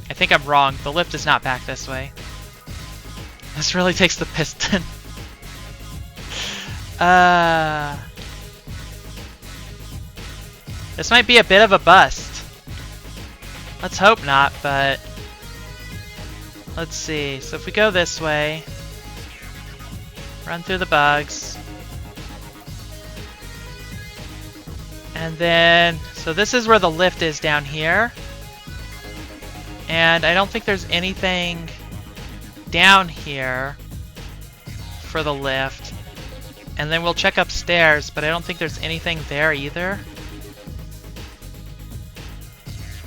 I think I'm wrong. The lift is not back this way. This really takes the piston. This might be a bit of a bust. Let's hope not, but let's see. So if we go this way, run through the bugs, and then, so this is where the lift is down here. And I don't think there's anything down here for the lift. And then we'll check upstairs, but I don't think there's anything there either.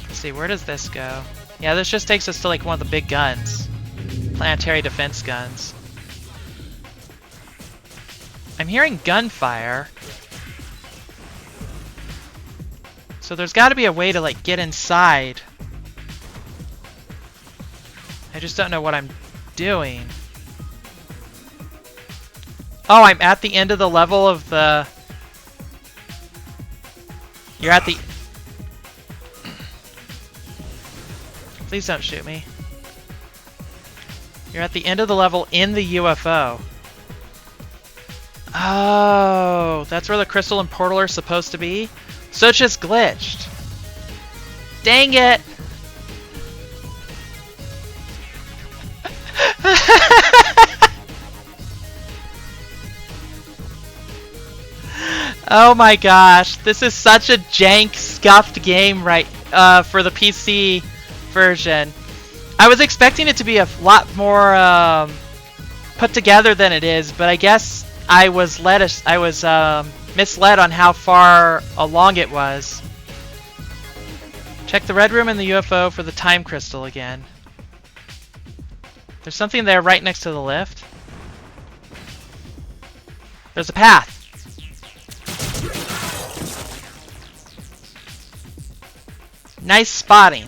Let's see, where does this go? Yeah, this just takes us to like one of the big guns. Planetary defense guns. I'm hearing gunfire. So there's got to be a way to like get inside. I just don't know what I'm doing. Oh, I'm at the end of the level of the... You're at the... Please don't shoot me. You're at the end of the level in the UFO. Oh, that's where the crystal and portal are supposed to be? So it's just glitched. Dang it! Oh my gosh, this is such a jank, scuffed game right for the PC version. I was expecting it to be a lot more put together than it is, but I guess I was misled on how far along it was. Check the red room and the UFO for the time crystal again. There's something there right next to the lift. There's a path. Nice spotting.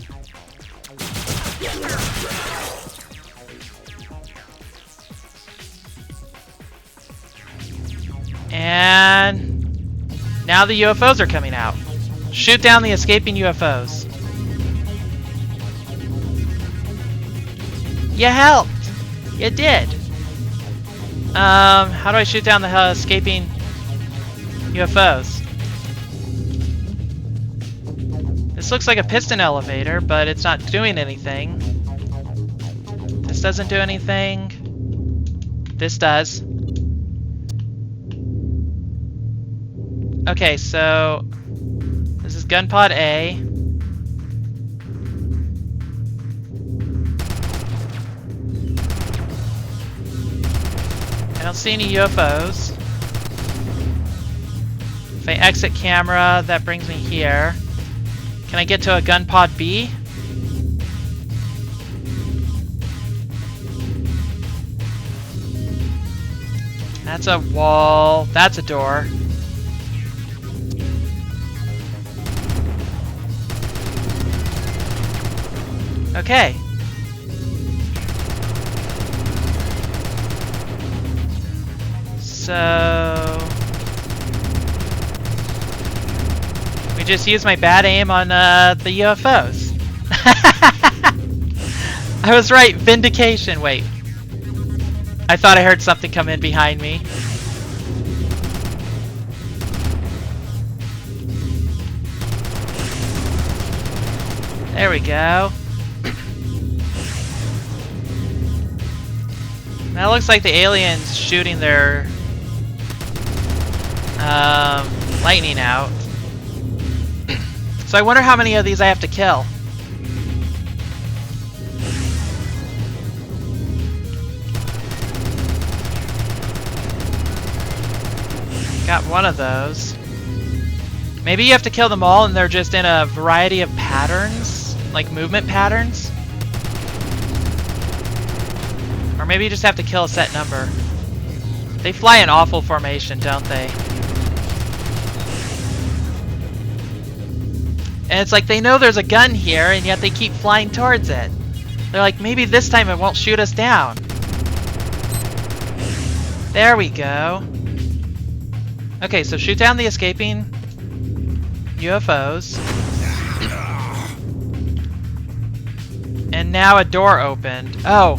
And now the UFOs are coming out. Shoot down the escaping UFOs. You helped. You did. How do I shoot down the escaping UFOs? This looks like a piston elevator, but it's not doing anything. This doesn't do anything. This does. Okay, so this is gun pod A. I don't see any UFOs. If I exit camera, that brings me here. Can I get to a gun pod B? That's a wall. That's a door. Okay. So... we just used my bad aim on the UFOs. I was right. Vindication. Wait. I thought I heard something come in behind me. There we go. That looks like the aliens shooting their lightning out. So I wonder how many of these I have to kill. Got one of those. Maybe you have to kill them all and they're just in a variety of patterns, like movement patterns. Or maybe you just have to kill a set number. They fly in awful formation, don't they? And it's like they know there's a gun here and yet they keep flying towards it. They're like, maybe this time it won't shoot us down. There we go. Okay, so shoot down the escaping UFOs. And now a door opened. Oh.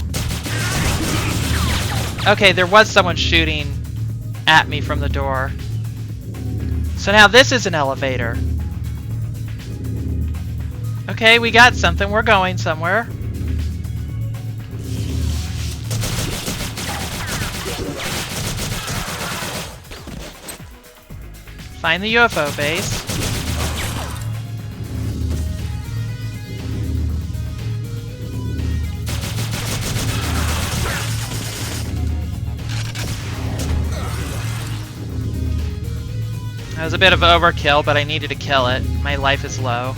Okay, there was someone shooting at me from the door. So now this is an elevator. Okay, we got something. We're going somewhere. Find the UFO base. That was a bit of overkill, but I needed to kill it. My life is low.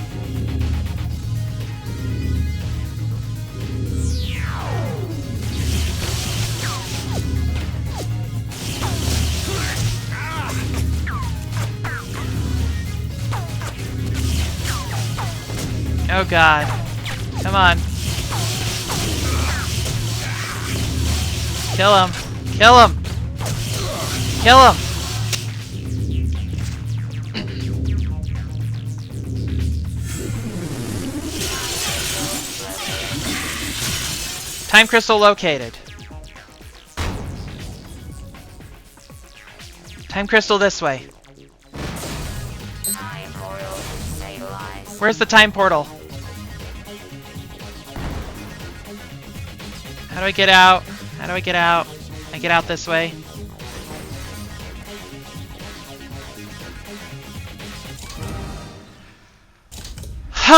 Oh god. Come on. Kill him. Kill him. Kill him. Time crystal located. Time crystal this way. Where's the time portal? How do I get out? How do I get out? I get out this way.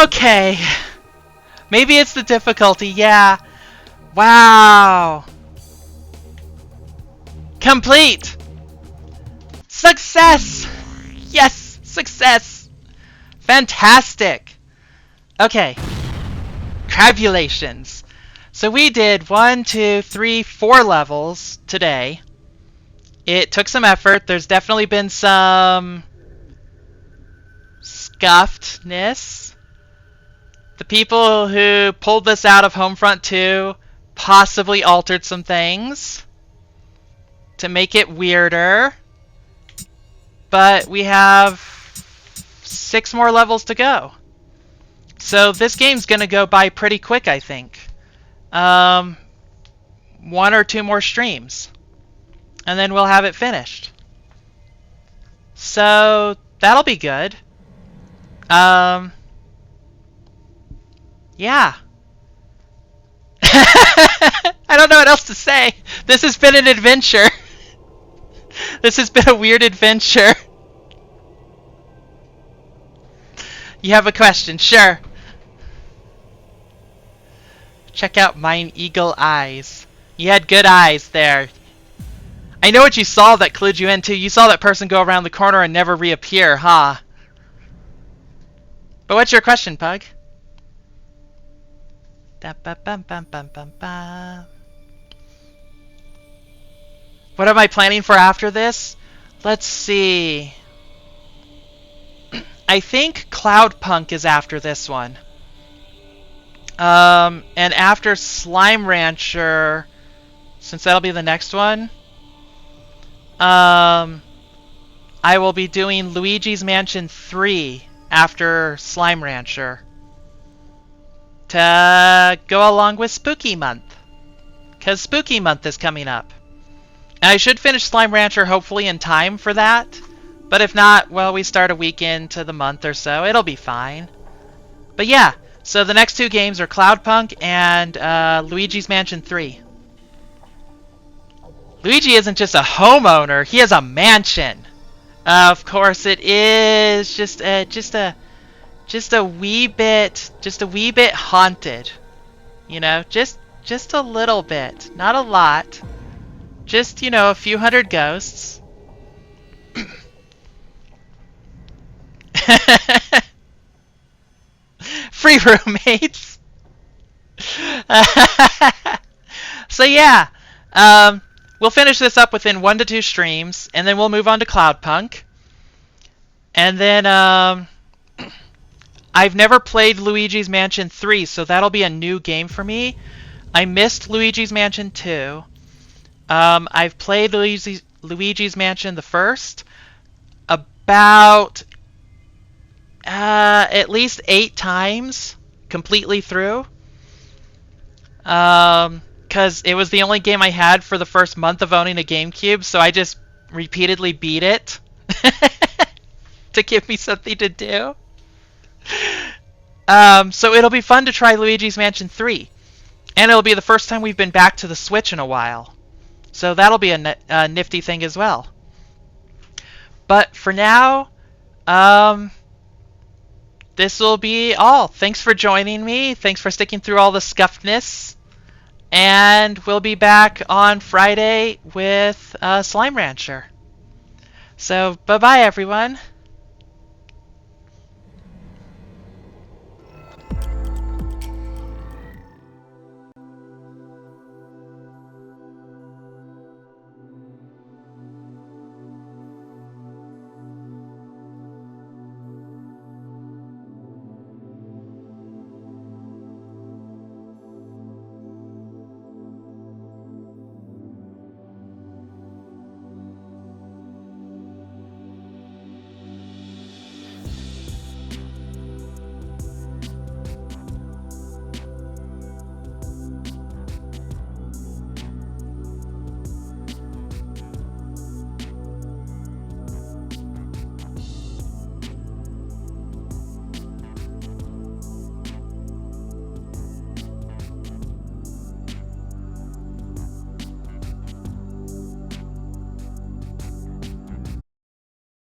Okay. Maybe it's the difficulty, yeah. Wow. Complete. Success. Yes, success. Fantastic. Okay. Crabulations. So we did 1, 2, 3, 4 levels today. It took some effort. There's definitely been some scuffedness. The people who pulled this out of Homefront 2 possibly altered some things to make it weirder. But we have 6 more levels to go. So this game's gonna go by pretty quick, I think. 1 or 2 more streams. And then we'll have it finished. So that'll be good. Yeah. I don't know what else to say. This has been an adventure. This has been a weird adventure. You have a question? Sure. Check out mine eagle eyes. You had good eyes there. I know what you saw that clued you into. You saw that person go around the corner and never reappear, huh? But what's your question, Pug? What am I planning for after this? Let's see. I think Cloudpunk is after this one. And after Slime Rancher, since that'll be the next one, I will be doing Luigi's Mansion 3 after Slime Rancher to go along with Spooky Month, because Spooky Month is coming up. And I should finish Slime Rancher hopefully in time for that, but if not, well, we start a week into the month or so. It'll be fine. But yeah, so the next 2 games are Cloudpunk and Luigi's Mansion 3. Luigi isn't just a homeowner, he has a mansion. Of course, it is just a wee bit haunted. You know, just a little bit, not a lot. Just, you know, a few hundred ghosts. Free roommates. So yeah, we'll finish this up within 1 to 2 streams, and then we'll move on to Cloudpunk. And then I've never played Luigi's Mansion 3, so that'll be a new game for me. I missed Luigi's Mansion 2. I've played Luigi's Mansion the first about at least 8 times completely through. Because it was the only game I had for the first month of owning a GameCube, so I just repeatedly beat it to give me something to do. So it'll be fun to try Luigi's Mansion 3. And it'll be the first time we've been back to the Switch in a while. So that'll be a nifty thing as well. But for now, this will be all. Thanks for joining me. Thanks for sticking through all the scuffedness. And we'll be back on Friday with Slime Rancher. So bye-bye, everyone.